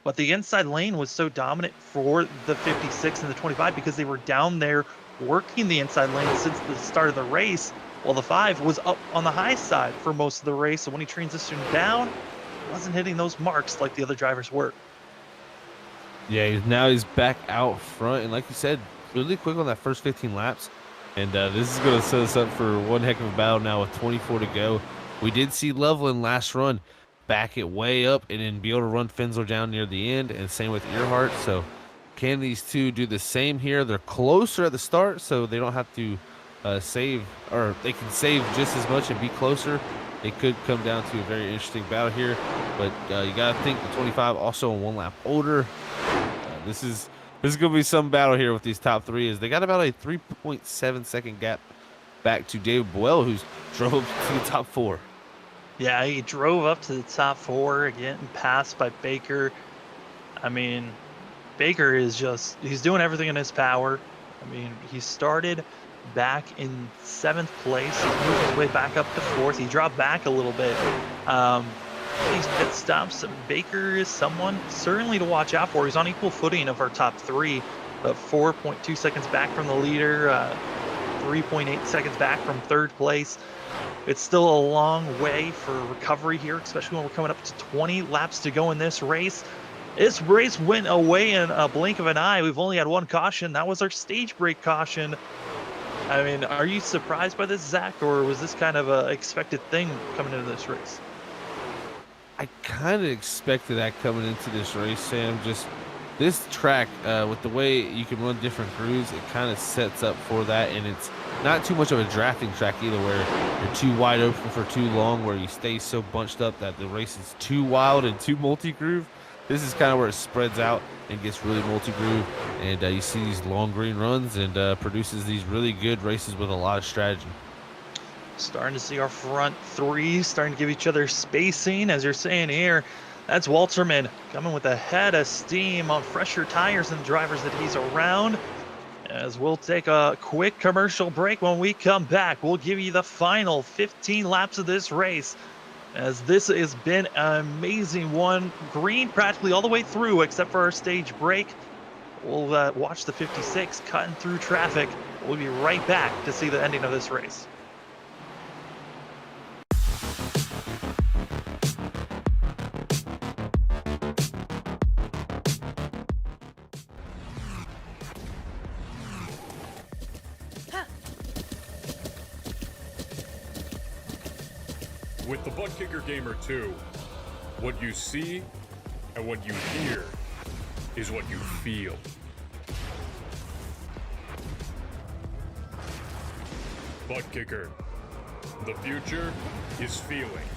Speaker 2: But the inside lane was so dominant for the 56 and the 25 because they were down there working the inside lane since the start of the race, while the 5 was up on the high side for most of the race. So when he transitioned down, he wasn't hitting those marks like the other drivers were.
Speaker 1: Yeah, now he's back out front. And like you said, really quick on that first 15 laps. And this is going to set us up for one heck of a battle now with 24 to go. We did see Loveland last run back it way up and then be able to run Finsler down near the end, and same with Earhart. So can these two do the same here? They're closer at the start, so they don't have to save, or they can save just as much and be closer. It could come down to a very interesting battle here, but you got to think the 25 also on 1 lap older. This is going to be some battle here with these top 3, as they got about a 3.7 second gap back to David Boyle, who's drove to the top 4.
Speaker 2: Yeah, he drove up to the top 4, getting passed by Baker. I mean, Baker is he's doing everything in his power. I mean, he started back in 7th place. He's moved his way back up to 4th. He dropped back a little bit. These pit stops, Baker is someone certainly to watch out for. He's on equal footing of our top 3, but 4.2 seconds back from the leader, 3.8 seconds back from 3rd place. It's still a long way for recovery here, especially when we're coming up to 20 laps to go in this race. This race went away in a blink of an eye. We've only had 1 caution. That was our stage break caution. I mean, are you surprised by this, Zach, or was this kind of a expected thing coming into this race?
Speaker 1: I kind of expected that coming into this race, Sam. Just this track, with the way you can run different grooves, it kind of sets up for that, and it's not too much of a drafting track either, where you're too wide open for too long, where you stay so bunched up that the race is too wild and too multi-groove. This is kind of where it spreads out. and gets really multi-groove. And you see these long green runs and produces these really good races with a lot of strategy.
Speaker 2: Starting to see our front three starting to give each other spacing, as you're saying here. That's Walterman coming with a head of steam on fresher tires than the drivers that he's around. As we'll take a quick commercial break. When we come back, we'll give you the final 15 laps of this race, as this has been an amazing one. Green practically all the way through except for our stage break. We'll watch the 56 cutting through traffic. We'll be right back to see the ending of this race.
Speaker 4: With the ButtKicker Gamer 2, what you see and what you hear is what you feel. ButtKicker, the future is feeling.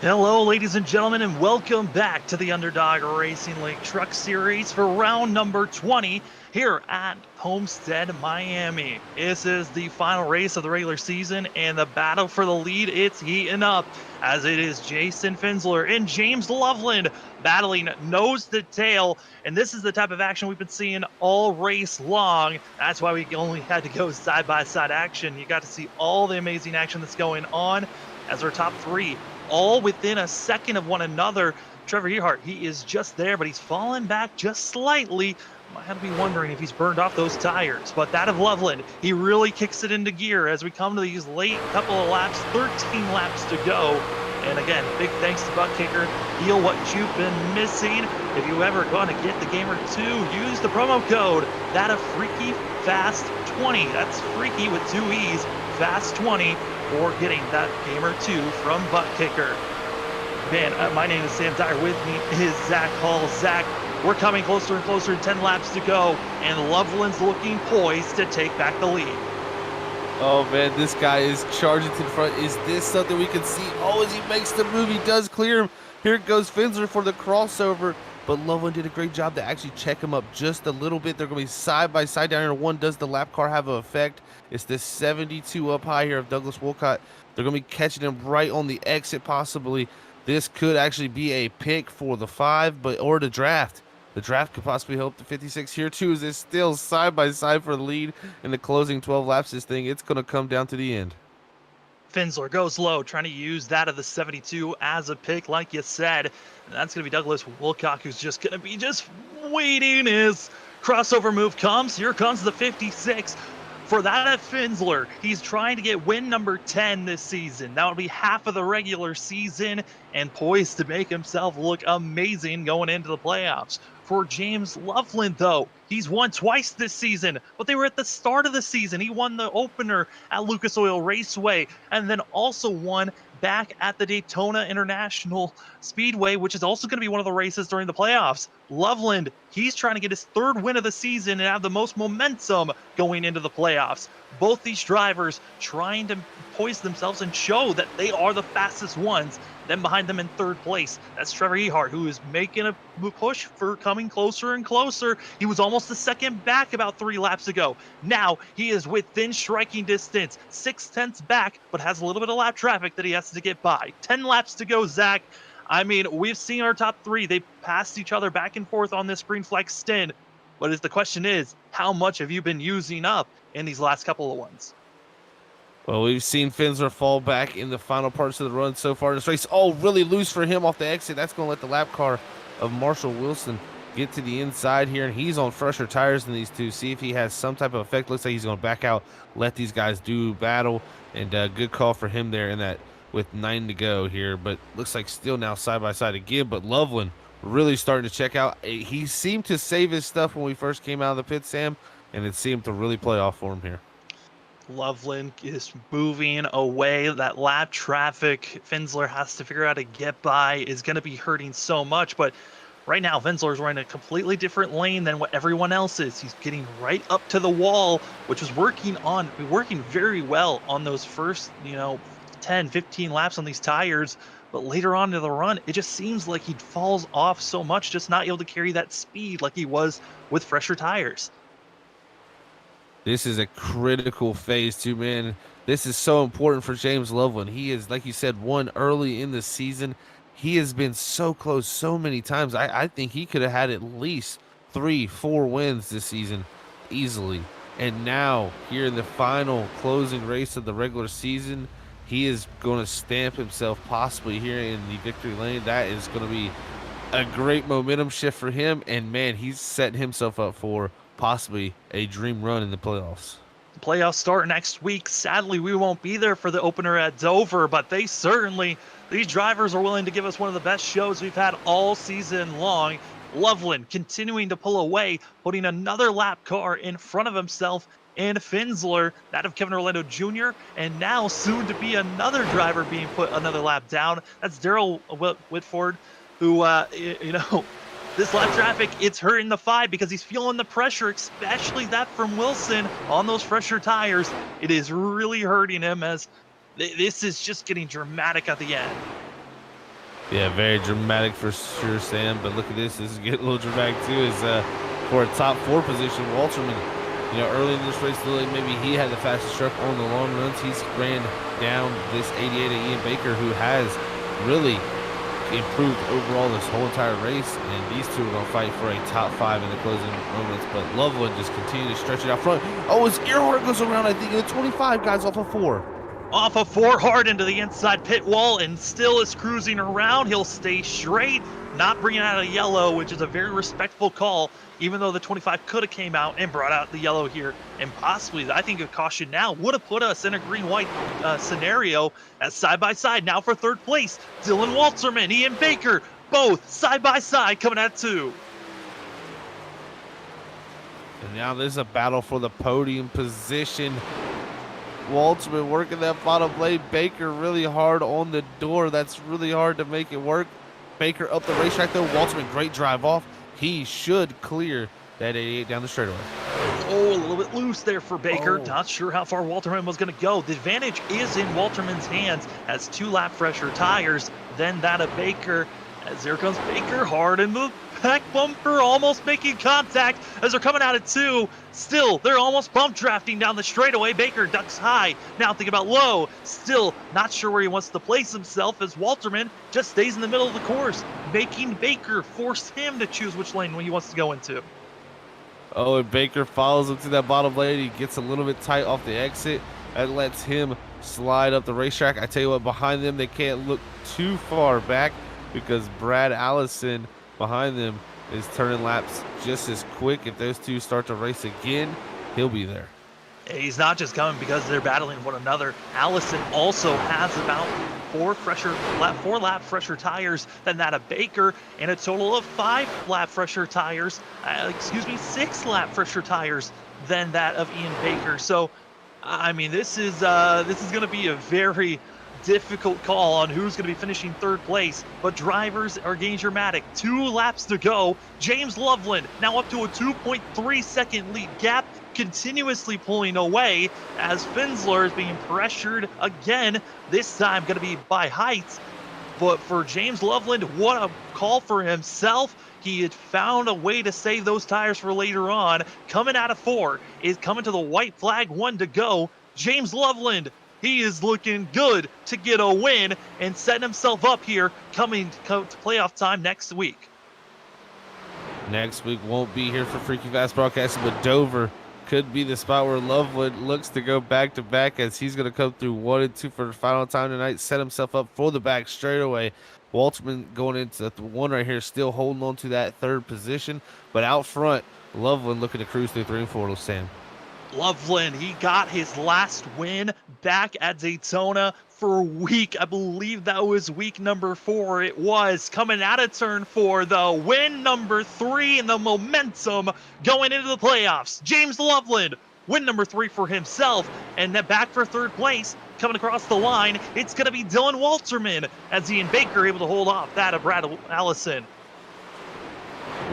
Speaker 2: Hello, ladies and gentlemen, and welcome back to the Underdog Racing League Truck Series for round number 20 here at Homestead, Miami. This is the final race of the regular season, and the battle for the lead, it's heating up, as it is Jason Finsler and James Loveland battling nose to tail, and this is the type of action we've been seeing all race long. That's why we only had to go side-by-side action. You got to see all the amazing action that's going on as our top three all within a second of one another. Trevor Earhart, he is just there, but he's fallen back just slightly. Might have to be wondering if he's burned off those tires. But that of Loveland, he really kicks it into gear as we come to these late couple of laps, 13 laps to go. And again, big thanks to ButtKicker. Feel what you've been missing. If you ever want to get the Gamer 2, use the promo code that of Freaky Fast 20. That's Freaky with 2 E's, Fast 20. For getting that Gamer 2 from ButtKicker. Man, my name is Sam Dyer. With me is Zach Hall. Zach, we're coming closer and closer, 10 laps to go, and Loveland's looking poised to take back the lead.
Speaker 1: Oh man, this guy is charging to the front. Is this something we can see? Oh, as he makes the move, he does clear him. Here goes Finsler for the crossover. but Loveland did a great job to actually check him up just a little bit. They're going to be side by side down here. One, does the lap car have an effect? It's this 72 up high here of Douglas Wolcott. They're going to be catching him right on the exit possibly. This could actually be a pick for the 5, or the draft. The draft could possibly help the 56 here too, as it's still side by side for the lead in the closing 12 laps. This thing, it's going to come down to the end.
Speaker 2: Finsler goes low, trying to use that of the 72 as a pick, like you said. And that's going to be Douglas Wilcock, who's just going to be waiting. His crossover move comes. Here comes the 56. For that at Finsler, he's trying to get win number 10 this season. That would be half of the regular season and poised to make himself look amazing going into the playoffs. For James Loveland, though, he's won twice this season, but they were at the start of the season. He won the opener at Lucas Oil Raceway and then also won back at the Daytona International Speedway, which is also going to be one of the races during the playoffs. Loveland, he's trying to get his 3rd win of the season and have the most momentum going into the playoffs. Both these drivers trying to poise themselves and show that they are the fastest ones. Then behind them in 3rd place, that's Trevor Ehart, who is making a push for coming closer and closer. He was almost a second back about 3 laps ago. Now he is within striking distance, 0.6 back, but has a little bit of lap traffic that he has to get by. 10 laps to go, Zach. I mean, we've seen our top 3. They passed each other back and forth on this green flag stint. But the question is, how much have you been using up in these last couple of ones?
Speaker 1: Well, we've seen Finsler fall back in the final parts of the run so far in this race. Oh, really loose for him off the exit. That's going to let the lap car of Marshall Wilson get to the inside here, and he's on fresher tires than these two. See if he has some type of effect. Looks like he's going to back out, let these guys do battle, and good call for him there in that with 9 to go here. But looks like still now side by side again, but Loveland really starting to check out. He seemed to save his stuff when we first came out of the pit, Sam, and it seemed to really play off for him here.
Speaker 2: Loveland is moving away. That lap traffic Finsler has to figure out how to get by is going to be hurting so much. But right now, Finsler is running a completely different lane than what everyone else is. He's getting right up to the wall, which was working very well on those first, 10, 15 laps on these tires. But later on in the run, it just seems like he falls off so much, just not able to carry that speed like he was with fresher tires.
Speaker 1: This is a critical phase too, man. This is so important for James Loveland. He is, like you said, won early in the season. He has been so close so many times. I think he could have had at least 3-4 wins this season easily. And now, here in the final closing race of the regular season, he is going to stamp himself possibly here in the victory lane. That is going to be a great momentum shift for him. And, man, he's setting himself up for possibly a dream run in the playoffs.
Speaker 2: The playoffs start next week. Sadly, we won't be there for the opener at Dover, but these drivers are willing to give us one of the best shows we've had all season long. Loveland continuing to pull away, putting another lap car in front of himself and Finsler, that of Kevin Orlando Jr., and now soon to be another driver being put another lap down. That's Daryl Whitford, who, this lap traffic, it's hurting the 5 because he's feeling the pressure, especially that from Wilson on those fresher tires. It is really hurting him as this is just getting dramatic at the end.
Speaker 1: Yeah, very dramatic for sure, Sam. But look at this. This is getting a little dramatic too. Is for a top 4 position, Walterman. Early in this race, maybe he had the fastest truck on the long runs. He's ran down this 88 of Ian Baker, who has really improved overall this whole entire race, and these two are going to fight for a top 5 in the closing moments. But Loveland just continuing to stretch it out front. Oh, as Earhart goes around, I think, in the 25 guys off of 4.
Speaker 2: Off of 4 hard into the inside pit wall and still is cruising around. He'll stay straight, not bringing out a yellow, which is a very respectful call, even though the 25 could have came out and brought out the yellow here. And possibly, I think a caution now would have put us in a green-white scenario as side-by-side. Now for 3rd place, Dylan Walterman, Ian Baker, both side-by-side coming at 2.
Speaker 1: And now there's a battle for the podium position. Walterman working that bottom blade. Baker really hard on the door. That's really hard to make it work. Baker up the racetrack though. Walterman, great drive off. He should clear that 88 down the straightaway.
Speaker 2: Oh, a little bit loose there for Baker.
Speaker 1: Oh.
Speaker 2: Not sure how far Walterman was going to go. The advantage is in Walterman's hands as 2 lap fresher tires than that of Baker. As here comes Baker hard in the back bumper, almost making contact as they're coming out at 2. Still, they're almost bump drafting down the straightaway. Baker ducks high, now thinking about low. Still not sure where he wants to place himself as Walterman just stays in the middle of the course, making Baker force him to choose which lane he wants to go into.
Speaker 1: Oh, and Baker follows him to that bottom lane. He gets a little bit tight off the exit. That lets him slide up the racetrack. I tell you what, behind them, they can't look too far back because Brad Allison behind them is turning laps just as quick. If those two start to race again, he'll be there.
Speaker 2: He's not just coming because they're battling one another. Allison also has about 4 lap fresher tires than that of Baker, and a total of 5 lap fresher tires, 6 lap fresher tires than that of Ian Baker. So, I mean, this is going to be a very difficult call on who's going to be finishing 3rd place, but drivers are getting dramatic. 2 laps to go. James Loveland now up to a 2.3 second lead gap, continuously pulling away as Finsler is being pressured again, this time going to be by heights. But for James Loveland, what a call for himself. He had found a way to save those tires for later on. Coming out of 4 is coming to the white flag, 1 to go. James Loveland, he is looking good to get a win and setting himself up here coming to playoff time next week.
Speaker 1: Next week won't be here for Freaky Fast Broadcasting, but Dover could be the spot where Loveland looks to go back-to-back as he's going to come through 1 and 2 for the final time tonight, set himself up for the back straightaway. Walterman going into the 1 right here, still holding on to that 3rd position, but out front, Loveland looking to cruise through 3 and 4, Sam.
Speaker 2: Loveland, he got his last win back at Daytona for week, I believe that was week number 4. It was coming out of turn 4, though. Win number 3 and the momentum going into the playoffs. James Loveland, win number 3 for himself, and then back for 3rd place. Coming across the line, it's going to be Dylan Walterman as Ian Baker able to hold off that of Brad Allison.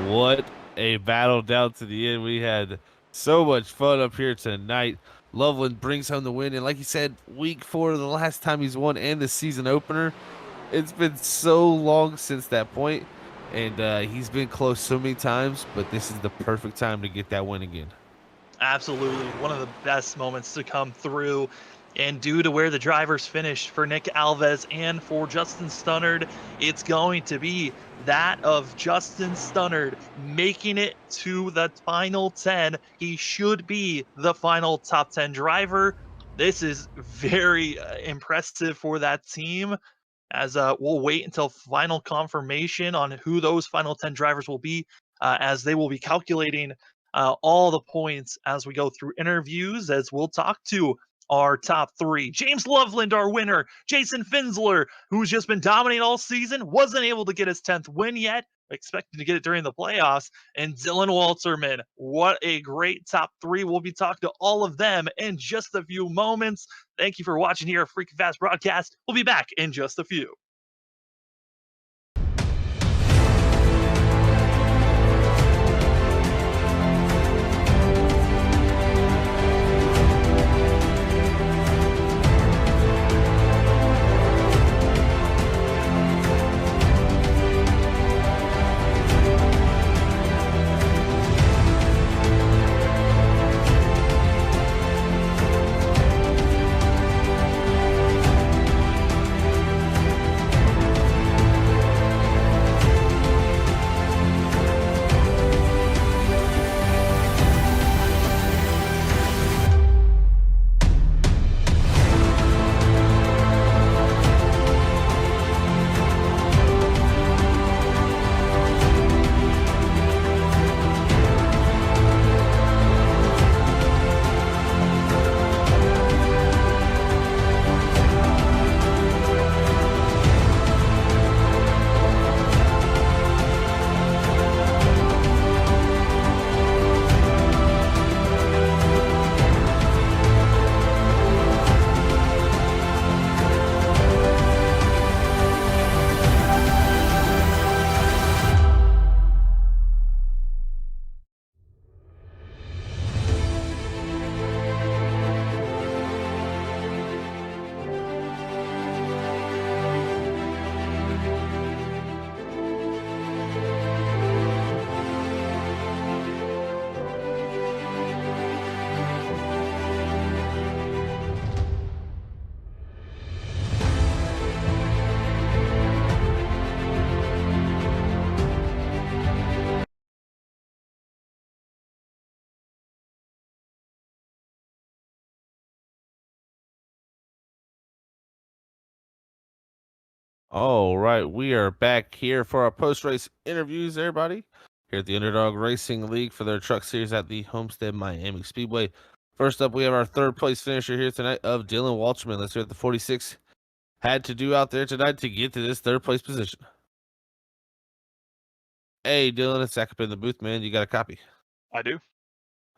Speaker 1: What a battle down to the end. We had so much fun up here tonight. Loveland brings home the win, and like you said, week 4, the last time he's won, and the season opener. It's been so long since that point, and he's been close so many times, but this is the perfect time to get that win again.
Speaker 2: Absolutely, one of the best moments to come through. And due to where the drivers finished for Nick Alves and for Justin Stunnard, it's going to be that of Justin Stunnard making it to the final 10. He should be the final top 10 driver. This is very impressive for that team, as we'll wait until final confirmation on who those final 10 drivers will be, as they will be calculating all the points as we go through interviews, as we'll talk to our top 3. James Loveland, our winner. Jason Finsler, who's just been dominating all season, wasn't able to get his 10th win yet, expected to get it during the playoffs. And Dylan Walterman, what a great top 3. We'll be talking to all of them in just a few moments. Thank you for watching here at Freaky Fast Broadcast. We'll be back in just a few.
Speaker 1: All right, we are back here for our post-race interviews, everybody. Here at the Underdog Racing League for their truck series at the Homestead Miami Speedway. First up, we have our third place finisher here tonight of Dylan Walterman. Let's hear what the 46 had to do out there tonight to get to this third place position. Hey, Dylan, it's Zach up in the booth, man. You got a copy?
Speaker 5: I do.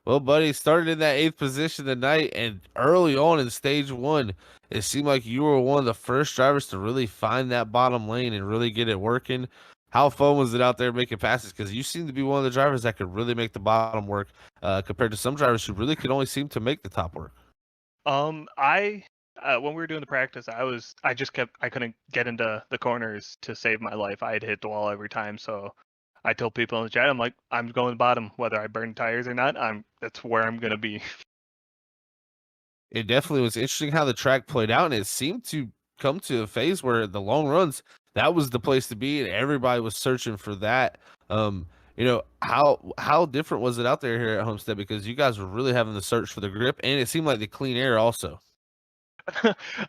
Speaker 1: Well, buddy, started in that 8th position tonight, and early on in stage 1, it seemed like you were one of the first drivers to really find that bottom lane and really get it working. How fun was it out there making passes? Because you seem to be one of the drivers that could really make the bottom work compared to some drivers who really could only seem to make the top work.
Speaker 5: I when we were doing the practice, I couldn't get into the corners to save my life. I had hit the wall every time, so I told people in the chat, I'm like, I'm going to the bottom, whether I burn tires or not. That's where I'm gonna be.
Speaker 1: It definitely was interesting how the track played out, and it seemed to come to a phase where the long runs, that was the place to be, and everybody was searching for that. How different was it out there here at Homestead? Because you guys were really having the search for the grip, and it seemed like the clean air also.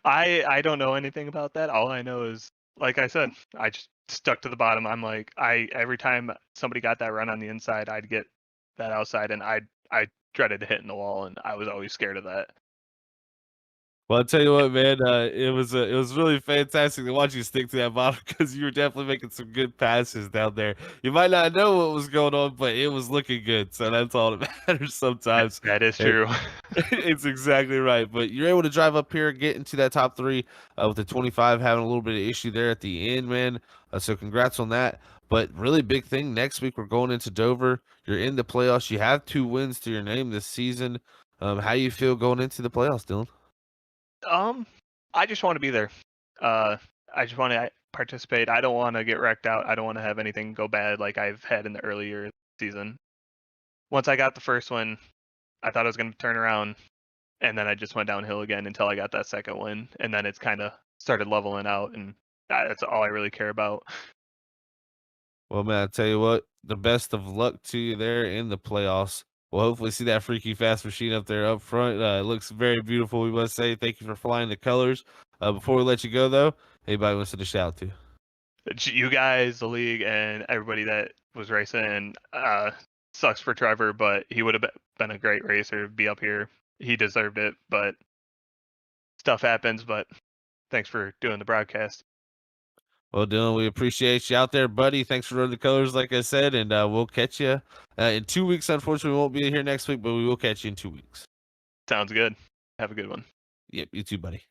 Speaker 5: I don't know anything about that. All I know is, like I said, I just stuck to the bottom. I'm like, every time somebody got that run on the inside, I'd get that outside, and I dreaded hitting the wall, and I was always scared of that.
Speaker 1: Well, I'll tell you what, man, it was really fantastic to watch you stick to that bottom because you were definitely making some good passes down there. You might not know what was going on, but it was looking good. So that's all that matters sometimes.
Speaker 5: That is true.
Speaker 1: It's exactly right. But you're able to drive up here, get into that top 3 with the 25, having a little bit of issue there at the end, man. So congrats on that. But really big thing, next week we're going into Dover. You're in the playoffs. You have 2 wins to your name this season. How you feel going into the playoffs, Dylan?
Speaker 5: I just want to be there. I just want to participate. I don't want to get wrecked out. I don't want to have anything go bad like I've had in the earlier season. Once I got the first one, I thought I was going to turn around, and then I just went downhill again until I got that second win, and then it's kind of started leveling out, and that's all I really care about.
Speaker 1: Well, man, I tell you what, the best of luck to you there in the playoffs. We'll hopefully see that freaky fast machine up there up front. It looks very beautiful, we must say. Thank you for flying the colors. Before we let you go, though, anybody wants to shout to?
Speaker 5: You guys, the league, and everybody that was racing. Sucks for Trevor, but he would have been a great racer. Be up here, he deserved it. But stuff happens. But thanks for doing the broadcast.
Speaker 1: Well, Dylan, we appreciate you out there, buddy. Thanks for running the colors, like I said, and we'll catch you in 2 weeks. Unfortunately, we won't be here next week, but we will catch you in 2 weeks.
Speaker 5: Sounds good. Have a good one.
Speaker 1: Yep, you too, buddy.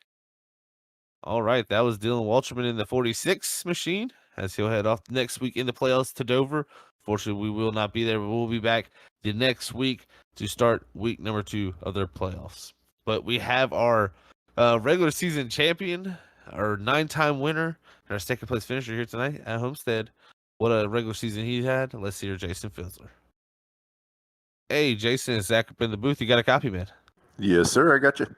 Speaker 1: All right, that was Dylan Walterman in the 46 machine as he'll head off next week in the playoffs to Dover. Fortunately, we will not be there, but we'll be back the next week to start week number 2 of their playoffs. But we have our regular season champion, our 9-time winner, and our second place finisher here tonight at Homestead. What a regular season he had. Let's hear Jason Fitzler. Hey, Jason, it's Zach up in the booth. You got a copy, man?
Speaker 6: Yes, sir. I got you.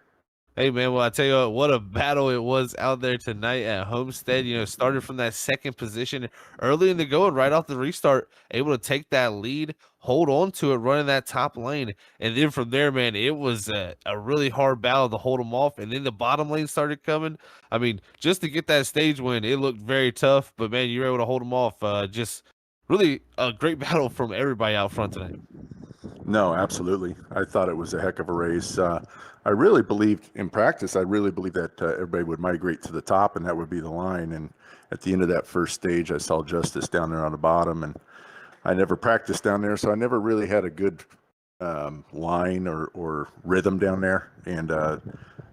Speaker 1: Hey, man, well, I tell you what a battle it was out there tonight at Homestead. Started from that second position early in the go and right off the restart, able to take that lead, hold on to it, running that top lane. And then from there, man, it was a really hard battle to hold them off. And then the bottom lane started coming. I mean, just to get that stage win, it looked very tough. But, man, you were able to hold them off. Just really a great battle from everybody out front tonight.
Speaker 6: No, absolutely. I thought it was a heck of a race. I really believed in practice, I really believed that everybody would migrate to the top and that would be the line. And at the end of that first stage, I saw Justice down there on the bottom, and I never practiced down there, so I never really had a good line or rhythm down there. And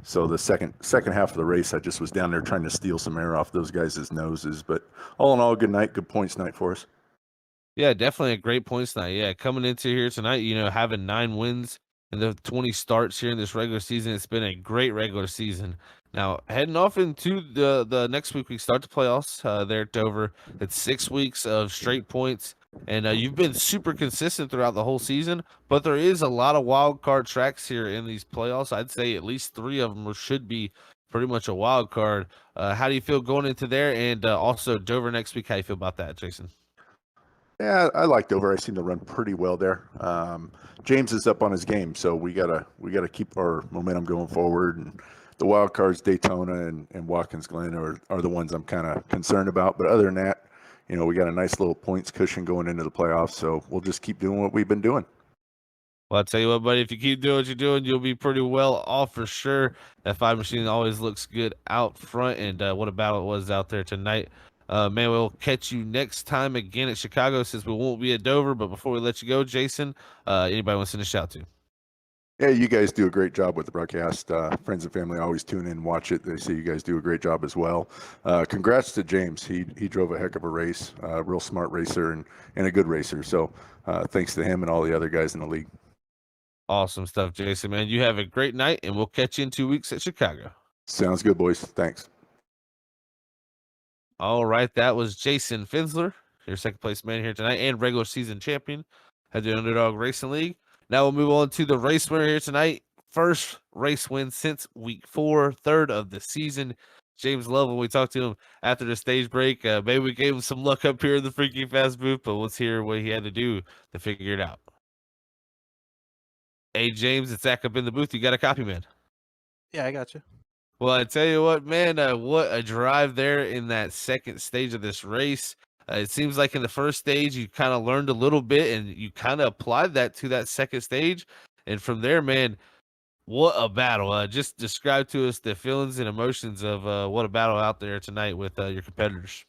Speaker 6: so the second half of the race, I just was down there trying to steal some air off those guys' noses. But all in all, good night, good points night for us.
Speaker 1: Yeah, definitely a great points night. Yeah, coming into here tonight, having 9 wins and the 20 starts here in this regular season, it's been a great regular season. Now, heading off into the next week, we start the playoffs there at Dover. It's 6 weeks of straight points, and you've been super consistent throughout the whole season, but there is a lot of wild card tracks here in these playoffs. I'd say at least 3 of them should be pretty much a wild card. How do you feel going into there? And also Dover next week, how do you feel about that, Jason?
Speaker 6: Yeah, I like Dover. I seem to run pretty well there. James is up on his game, so we gotta keep our momentum going forward and the wild cards, Daytona and Watkins Glen are the ones I'm kind of concerned about. But other than that, we got a nice little points cushion going into the playoffs, so we'll just keep doing what we've been doing.
Speaker 1: Well, I'll tell you what, buddy, if you keep doing what you're doing, you'll be pretty well off for sure. That 5 machine always looks good out front, and what a battle it was out there tonight. Man, we'll catch you next time again at Chicago since we won't be at Dover. But before we let you go, Jason, anybody want to send a shout to?
Speaker 6: Yeah, you guys do a great job with the broadcast. Friends and family always tune in and watch it. They say you guys do a great job as well. Congrats to James. He drove a heck of a race, real smart racer and a good racer. So thanks to him and all the other guys in the league.
Speaker 1: Awesome stuff, Jason, man. You have a great night, and we'll catch you in 2 weeks at Chicago.
Speaker 6: Sounds good, boys. Thanks.
Speaker 1: All right, that was Jason Finsler, your second place man here tonight and regular season champion at the Underdog Racing League. Now we'll move on to the race winner here tonight. First race win since week 4, third of the season. James Love, when we talked to him after the stage break, maybe we gave him some luck up here in the Freaky Fast booth, but let's hear what he had to do to figure it out. Hey, James, it's Zach up in the booth. You got a copy, man?
Speaker 3: Yeah, I got you.
Speaker 1: Well, I tell you what, man, what a drive there in that second stage of this race. It seems like in the first stage, you kind of learned a little bit and you kind of applied that to that second stage. And from there, man, what a battle. Just describe to us the feelings and emotions of what a battle out there tonight with your competitors.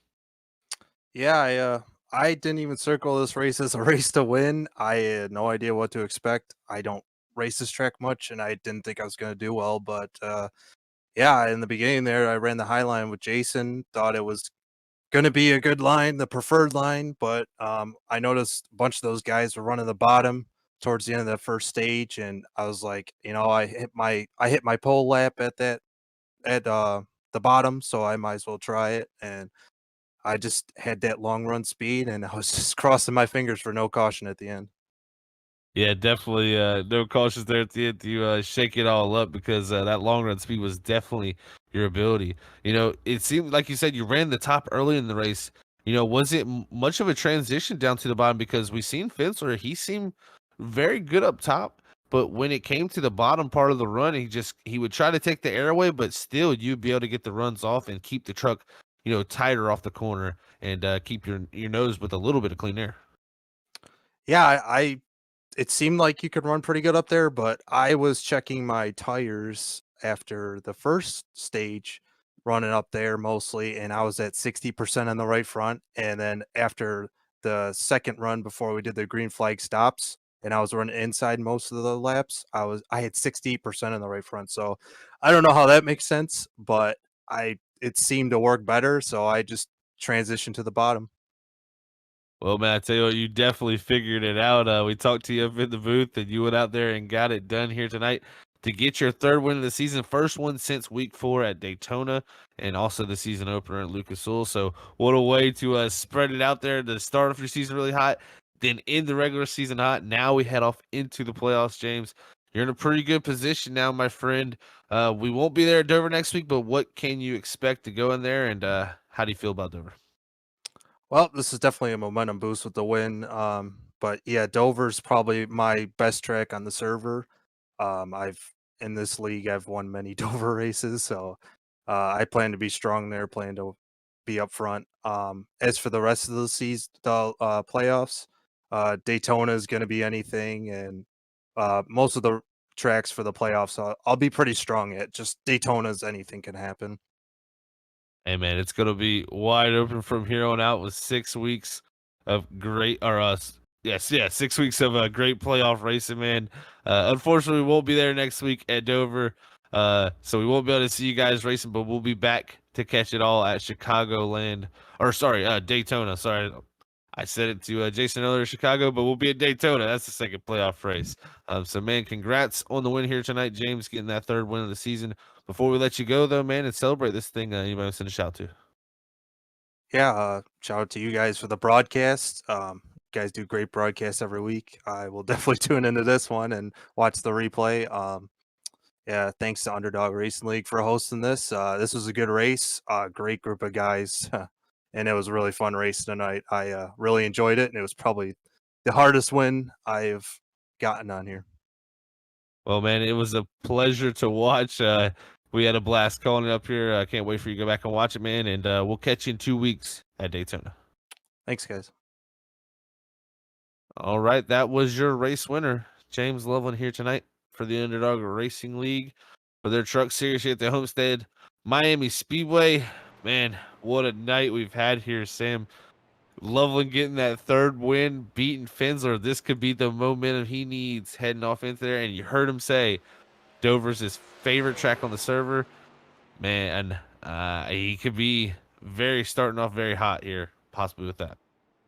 Speaker 3: Yeah, I didn't even circle this race as a race to win. I had no idea what to expect. I don't race this track much, and I didn't think I was going to do well. But yeah, in the beginning there, I ran the high line with Jason. Thought it was going to be a good line, the preferred line. But I noticed a bunch of those guys were running the bottom towards the end of that first stage, and I was like, I hit my pole lap at the bottom, so I might as well try it. And I just had that long run speed, and I was just crossing my fingers for no caution at the end.
Speaker 1: Yeah, definitely no cautions there at the end to shake it all up because that long run speed was definitely your ability. It seemed like you said you ran the top early in the race. Was it much of a transition down to the bottom? Because we seen Finsler, he seemed very good up top, but when it came to the bottom part of the run, he would try to take the air away, but still you'd be able to get the runs off and keep the truck, tighter off the corner and keep your nose with a little bit of clean air.
Speaker 3: Yeah, it seemed like you could run pretty good up there, but I was checking my tires after the first stage running up there mostly, and I was at 60% on the right front. And then after the second run before we did the green flag stops, and I was running inside most of the laps, I had 68% on the right front. So I don't know how that makes sense, but it seemed to work better, so I just transitioned to the bottom.
Speaker 1: Well, man, I tell you what, you definitely figured it out. We talked to you up in the booth, and you went out there and got it done here tonight to get your third win of the season, first one since week 4 at Daytona, and also the season opener at Lucas Oil. So, what a way to spread it out there to start off your season really hot, then in the regular season hot. Now we head off into the playoffs, James. You're in a pretty good position now, my friend. We won't be there at Dover next week, but what can you expect to go in there, and how do you feel about Dover?
Speaker 3: Well, this is definitely a momentum boost with the win. But yeah, Dover's probably my best track on the server. I've in this league, I've won many Dover races, so I plan to be strong there. Plan to be up front. As for the rest of the season, the playoffs, Daytona is going to be anything, and most of the tracks for the playoffs, I'll be pretty strong at. Just Daytona's anything can happen.
Speaker 1: Hey man, it's gonna be wide open from here on out with 6 weeks of great, or yes, yeah, 6 weeks of great playoff racing, man. Unfortunately, we won't be there next week at Dover, so we won't be able to see you guys racing, but we'll be back to catch it all at Chicagoland, or sorry, Daytona. Sorry, I said it to Jason earlier, Chicago, but we'll be at Daytona. That's the second playoff race. So, man, congrats on the win here tonight, James, getting that third win of the season. Before we let you go, though, man, and celebrate this thing, anybody want to send a shout to?
Speaker 3: Yeah, shout out to you guys for the broadcast. You guys do great broadcasts every week. I will definitely tune into this one and watch the replay. Yeah, thanks to Underdog Racing League for hosting this. This was a good race, great group of guys, and it was a really fun race tonight. I really enjoyed it, and it was probably the hardest win I've gotten on here.
Speaker 1: Well, man, it was a pleasure to watch. We had a blast calling it up here. I can't wait for you to go back and watch it, man. And we'll catch you in 2 weeks at Daytona.
Speaker 3: Thanks, guys.
Speaker 1: All right, that was your race winner, James Loveland, here tonight for the Underdog Racing League for their truck series here at the Homestead Miami Speedway. Man, what a night we've had here, Sam. Loveland getting that third win, beating Fensler. This could be the momentum he needs heading off into there. And you heard him say Dover's his favorite track on the server. Man, he could be starting off very hot here, possibly with that.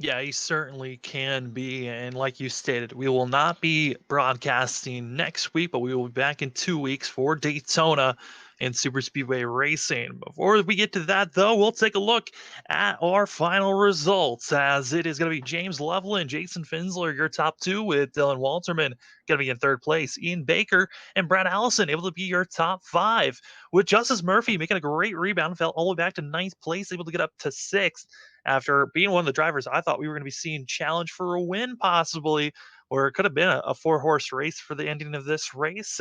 Speaker 2: Yeah, he certainly can be. And like you stated, we will not be broadcasting next week, but we will be back in 2 weeks for Daytona and Super Speedway Racing. Before we get to that, though, we'll take a look at our final results, as it is going to be James Loveland, Jason Finsler, your top two, with Dylan Walterman going to be in third place, Ian Baker and Brad Allison able to be your top five, with Justice Murphy making a great rebound, fell all the way back to ninth place, able to get up to sixth after being one of the drivers I thought we were going to be seeing challenge for a win, possibly, or it could have been a four-horse race for the ending of this race.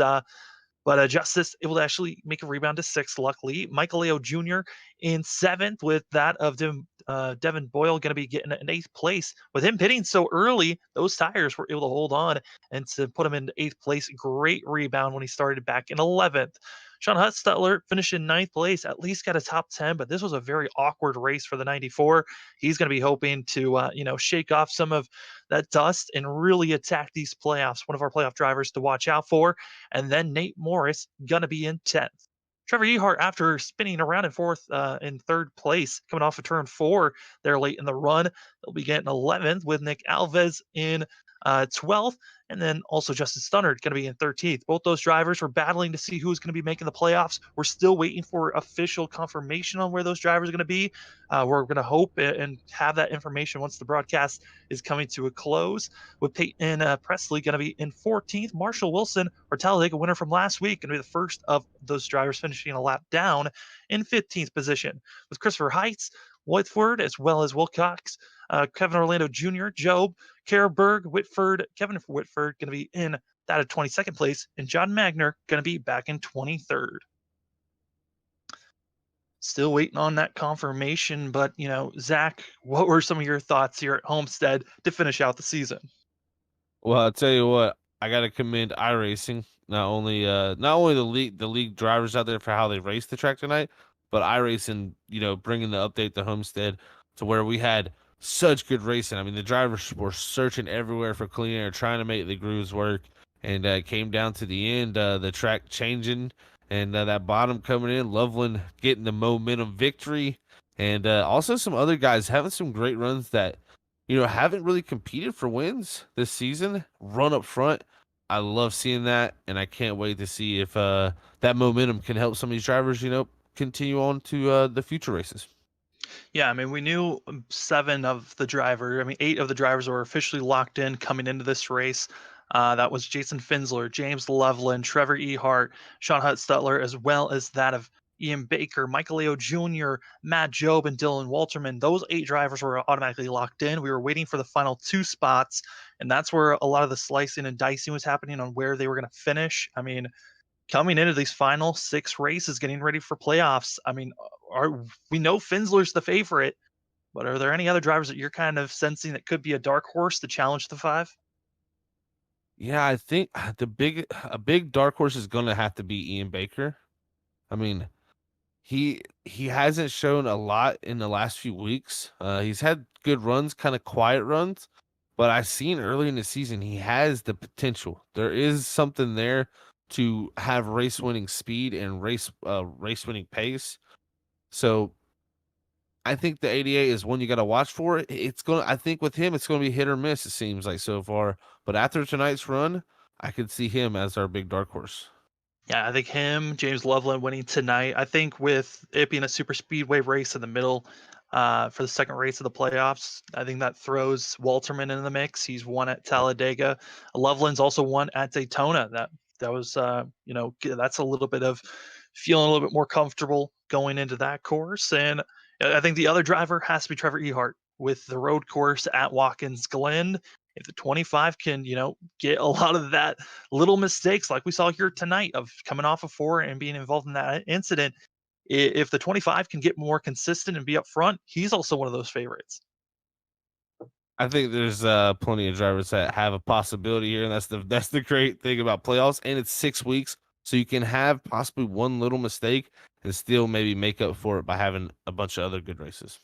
Speaker 2: But Justice able to actually make a rebound to sixth, luckily. Michael Leo Jr. in seventh, with that of Devin Boyle going to be getting an eighth place. With him pitting so early, those tires were able to hold on and to put him in eighth place. Great rebound when he started back in 11th. Sean Hutzstutler finished in ninth place, at least got a top 10, but this was a very awkward race for the 94. He's going to be hoping to, shake off some of that dust and really attack these playoffs. One of our playoff drivers to watch out for. And then Nate Morris going to be in 10th. Trevor Ehart, after spinning around in third place, coming off of turn 4 there late in the run, they'll be getting 11th, with Nick Alves in 12th, and then also Justin Stunnard going to be in 13th. Both those drivers were battling to see who's going to be making the playoffs. We're still waiting for official confirmation on where those drivers are going to be. We're going to hope and have that information once the broadcast is coming to a close, with Peyton Presley going to be in 14th. Marshall Wilson, our Talladega winner from last week, going to be the first of those drivers finishing a lap down in 15th position, with Christopher Heights, Whitford, as well as Wilcox, Kevin Orlando Jr., Job, Kerberg, Kevin Whitford going to be in that of 22nd place, and John Magner going to be back in 23rd. Still waiting on that confirmation, but, Zach, what were some of your thoughts here at Homestead to finish out the season?
Speaker 1: Well, I'll tell you what, I got to commend iRacing. Not only the league drivers out there for how they raced the track tonight, but iRacing, bringing the update to Homestead to where we had such good racing. I mean, the drivers were searching everywhere for clean air, trying to make the grooves work, and it came down to the end, the track changing, and that bottom coming in, Loveland getting the momentum victory, and also some other guys having some great runs that haven't really competed for wins this season, run up front. I love seeing that, and I can't wait to see if that momentum can help some of these drivers, continue on to the future races.
Speaker 2: Yeah, I mean, we knew 8 of the drivers were officially locked in coming into this race. That was Jason Finsler, James Loveland, Trevor Ehart, Sean Hutzstutler, as well as that of Ian Baker, Michael Leo Jr., Matt Job, and Dylan Walterman. Those 8 drivers were automatically locked in. We were waiting for the final 2 spots, and that's where a lot of the slicing and dicing was happening on where they were going to finish. I mean, coming into these final 6 races, getting ready for playoffs, I mean, we know Finsler's the favorite, but are there any other drivers that you're kind of sensing that could be a dark horse to challenge the 5?
Speaker 1: Yeah, I think a big dark horse is going to have to be Ian Baker. I mean, he hasn't shown a lot in the last few weeks. He's had good runs, kind of quiet runs, but I've seen early in the season he has the potential. There is something there to have race winning speed and race winning pace. So I think the 88 is one you got to watch for. I think with him, it's going to be hit or miss, it seems like so far. But after tonight's run, I could see him as our big dark horse.
Speaker 2: Yeah, I think him, James Loveland winning tonight. I think with it being a super speedway race in the middle for the second race of the playoffs, I think that throws Walterman in the mix. He's won at Talladega. Loveland's also won at Daytona. That was, that's a little bit of feeling a little bit more comfortable going into that course. And I think the other driver has to be Trevor Ehart with the road course at Watkins Glen. If the 25 can, get a lot of that little mistakes like we saw here tonight of coming off of 4 and being involved in that incident, if the 25 can get more consistent and be up front, he's also one of those favorites.
Speaker 1: I think there's plenty of drivers that have a possibility here, and that's the great thing about playoffs. And it's 6 weeks, so you can have possibly one little mistake and still maybe make up for it by having a bunch of other good races.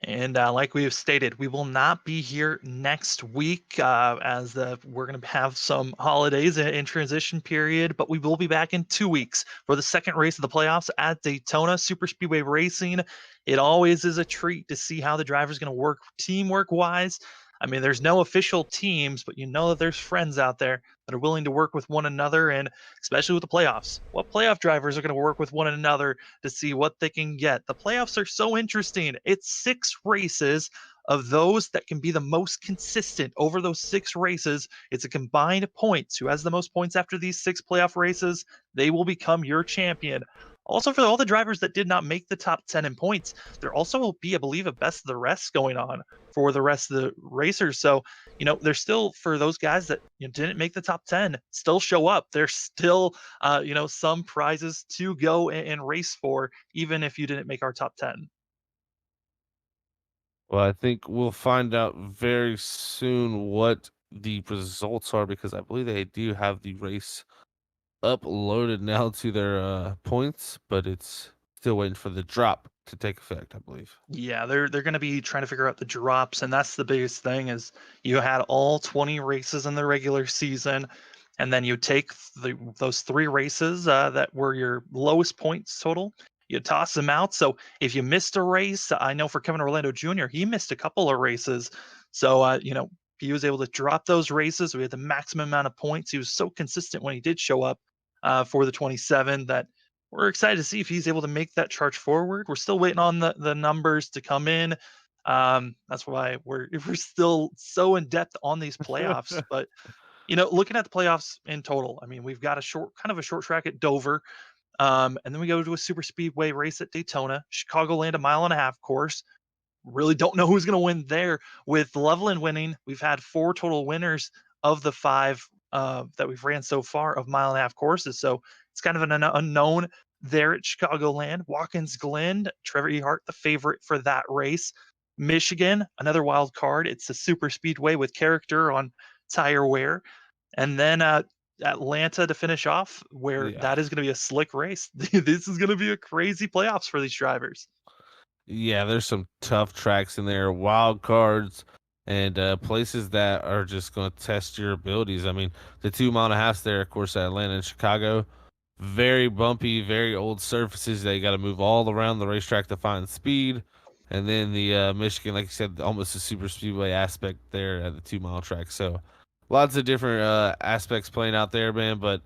Speaker 2: And like we have stated, we will not be here next week as we're going to have some holidays in transition period, but we will be back in 2 weeks for the second race of the playoffs at Daytona Super Speedway Racing. It always is a treat to see how the driver's going to work teamwork wise. I mean, there's no official teams, but you know that there's friends out there that are willing to work with one another, and especially with the playoffs. What playoff drivers are going to work with one another to see what they can get? The playoffs are so interesting. It's 6 races of those that can be the most consistent over those 6 races. It's a combined points. Who has the most points after these 6 playoff races, they will become your champion. Also, for all the drivers that did not make the top 10 in points, there also will be, I believe, a best of the rest going on for the rest of the racers. So, there's still, for those guys that didn't make the top 10, still show up. There's still, some prizes to go and race for, even if you didn't make our top 10.
Speaker 1: Well, I think we'll find out very soon what the results are, because I believe they do have the race uploaded now to their points, but it's still waiting for the drop to take effect, I believe.
Speaker 2: Yeah, they're going to be trying to figure out the drops, and that's the biggest thing. Is you had all 20 races in the regular season, and then you take those 3 races that were your lowest points total. You toss them out. So if you missed a race, I know for Kevin Orlando Jr., he missed a couple of races. So he was able to drop those races. We had the maximum amount of points. He was so consistent when he did show up for the 27 that we're excited to see if he's able to make that charge forward. We're still waiting on the numbers to come in. That's why we're still so in depth on these playoffs. But looking at the playoffs in total, I mean, we've got a short track at Dover, and then we go to a super speedway race at Daytona, Chicagoland, a 1.5-mile course. Really don't know who's going to win there. With Loveland winning, we've had 4 total winners of the 5 that we've ran so far of 1.5-mile courses. So it's kind of an unknown there at Chicagoland. Watkins Glen, Trevor Ehart, the favorite for that race. Michigan, another wild card. It's a super speedway with character on tire wear. And then Atlanta to finish off, where that is going to be a slick race. This is going to be a crazy playoffs for these drivers.
Speaker 1: Yeah, there's some tough tracks in there, wild cards, and places that are just going to test your abilities. I mean, the 2.5 miles there, of course, at Atlanta and Chicago, very bumpy, very old surfaces. They got to move all around the racetrack to find speed. And then the Michigan, like you said, almost a super speedway aspect there at the 2-mile track. So lots of different aspects playing out there, man. But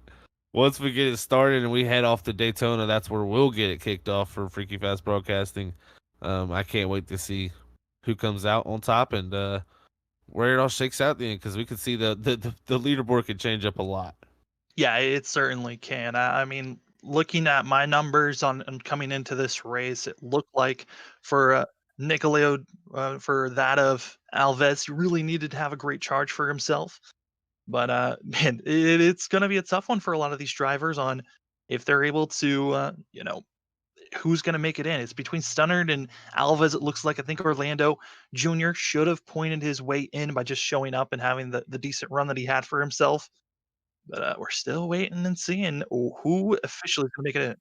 Speaker 1: once we get it started and we head off to Daytona, that's where we'll get it kicked off for Freaky Fast Broadcasting. I can't wait to see who comes out on top and where it all shakes out at the end, because we can see the leaderboard could change up a lot.
Speaker 2: Yeah, it certainly can. I mean, looking at my numbers on coming into this race, it looked like for Nicolao, for that of Alves, he really needed to have a great charge for himself. But man, it's going to be a tough one for a lot of these drivers on if they're able to, who's going to make it in. It's between Stunnard and Alves. It looks like I think Orlando Jr. should have pointed his way in by just showing up and having the decent run that he had for himself. But we're still waiting and seeing who officially is going to make it in.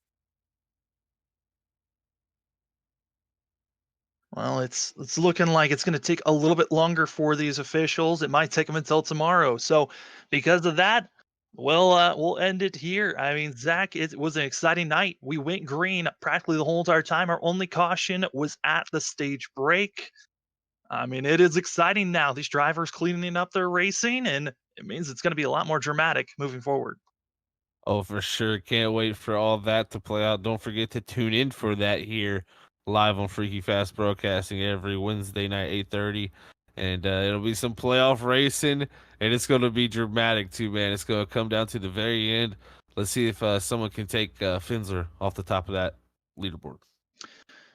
Speaker 2: Well, it's looking like it's going to take a little bit longer for these officials. It might take them until tomorrow. So, because of that, we'll end it here. I mean, Zach, it was an exciting night. We went green practically the whole entire time. Our only caution was at the stage break. I mean, it is exciting now. These drivers cleaning up their racing, and it means it's going to be a lot more dramatic moving forward.
Speaker 1: Oh, for sure. Can't wait for all that to play out. Don't forget to tune in for that here live on Freaky Fast Broadcasting every Wednesday night, 8:30. And it'll be some playoff racing, and it's going to be dramatic too, man. It's going to come down to the very end. Let's see if someone can take Finsler off the top of that leaderboard.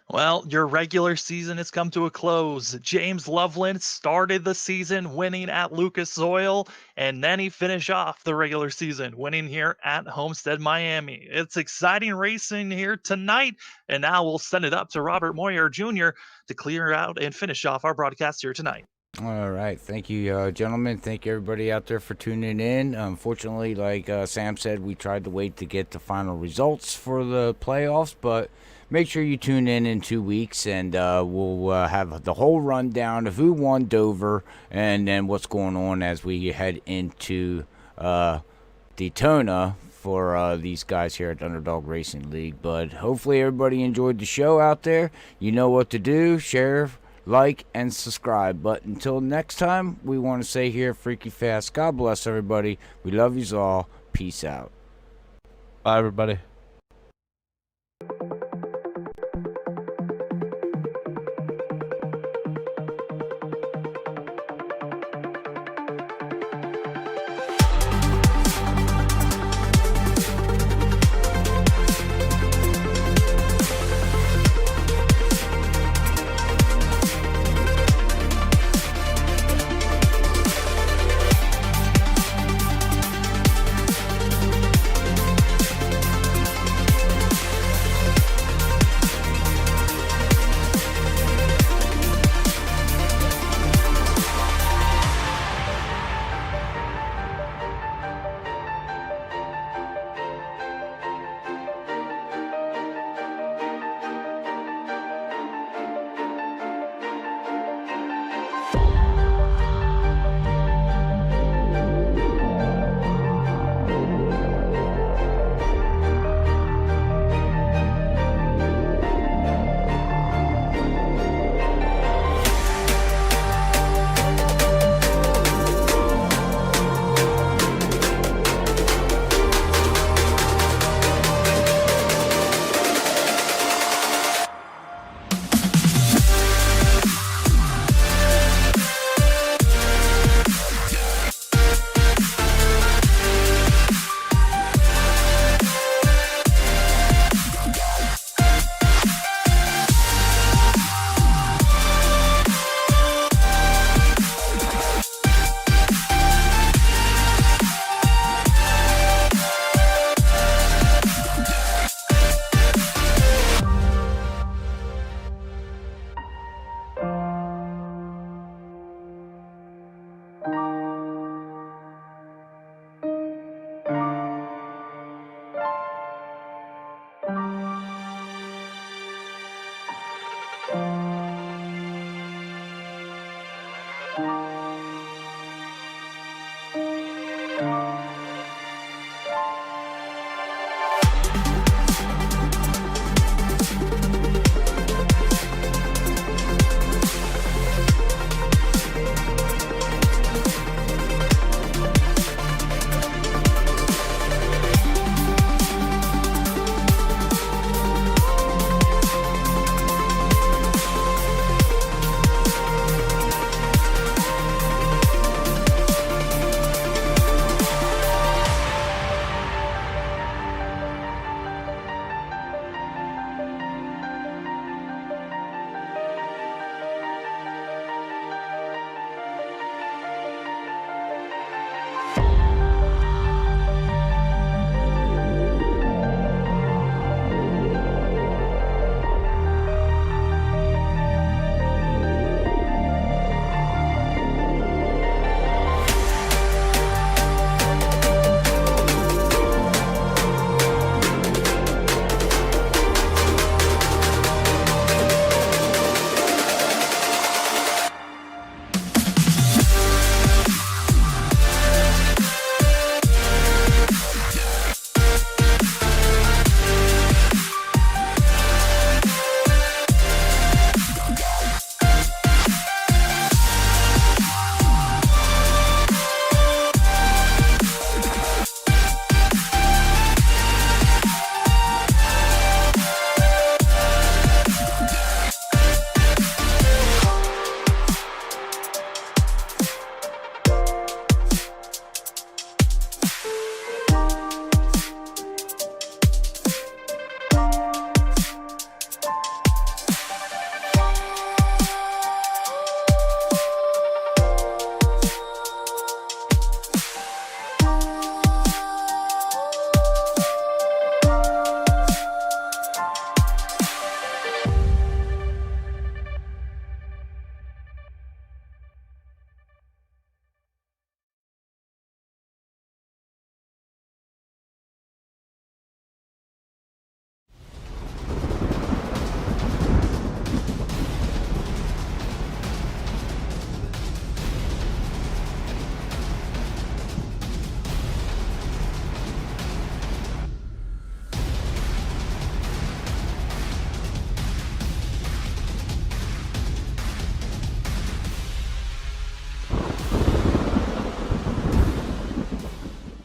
Speaker 2: Well, your regular season has come to a close. James Loveland started the season winning at Lucas Oil, and then he finished off the regular season winning here at Homestead, Miami. It's exciting racing here tonight, and now we'll send it up to Robert Moyer Jr. to clear out and finish off our broadcast here tonight.
Speaker 7: All right. Thank you, gentlemen. Thank you, everybody out there, for tuning in. Unfortunately, like Sam said, we tried to wait to get the final results for the playoffs, but make sure you tune in 2 weeks, and we'll have the whole rundown of who won Dover and then what's going on as we head into Daytona for these guys here at Underdog Racing League. But hopefully everybody enjoyed the show out there. You know what to do. Share, like, and subscribe. But until next time, we want to say here, Freaky Fast, God bless everybody. We love yous all. Peace out.
Speaker 1: Bye, everybody.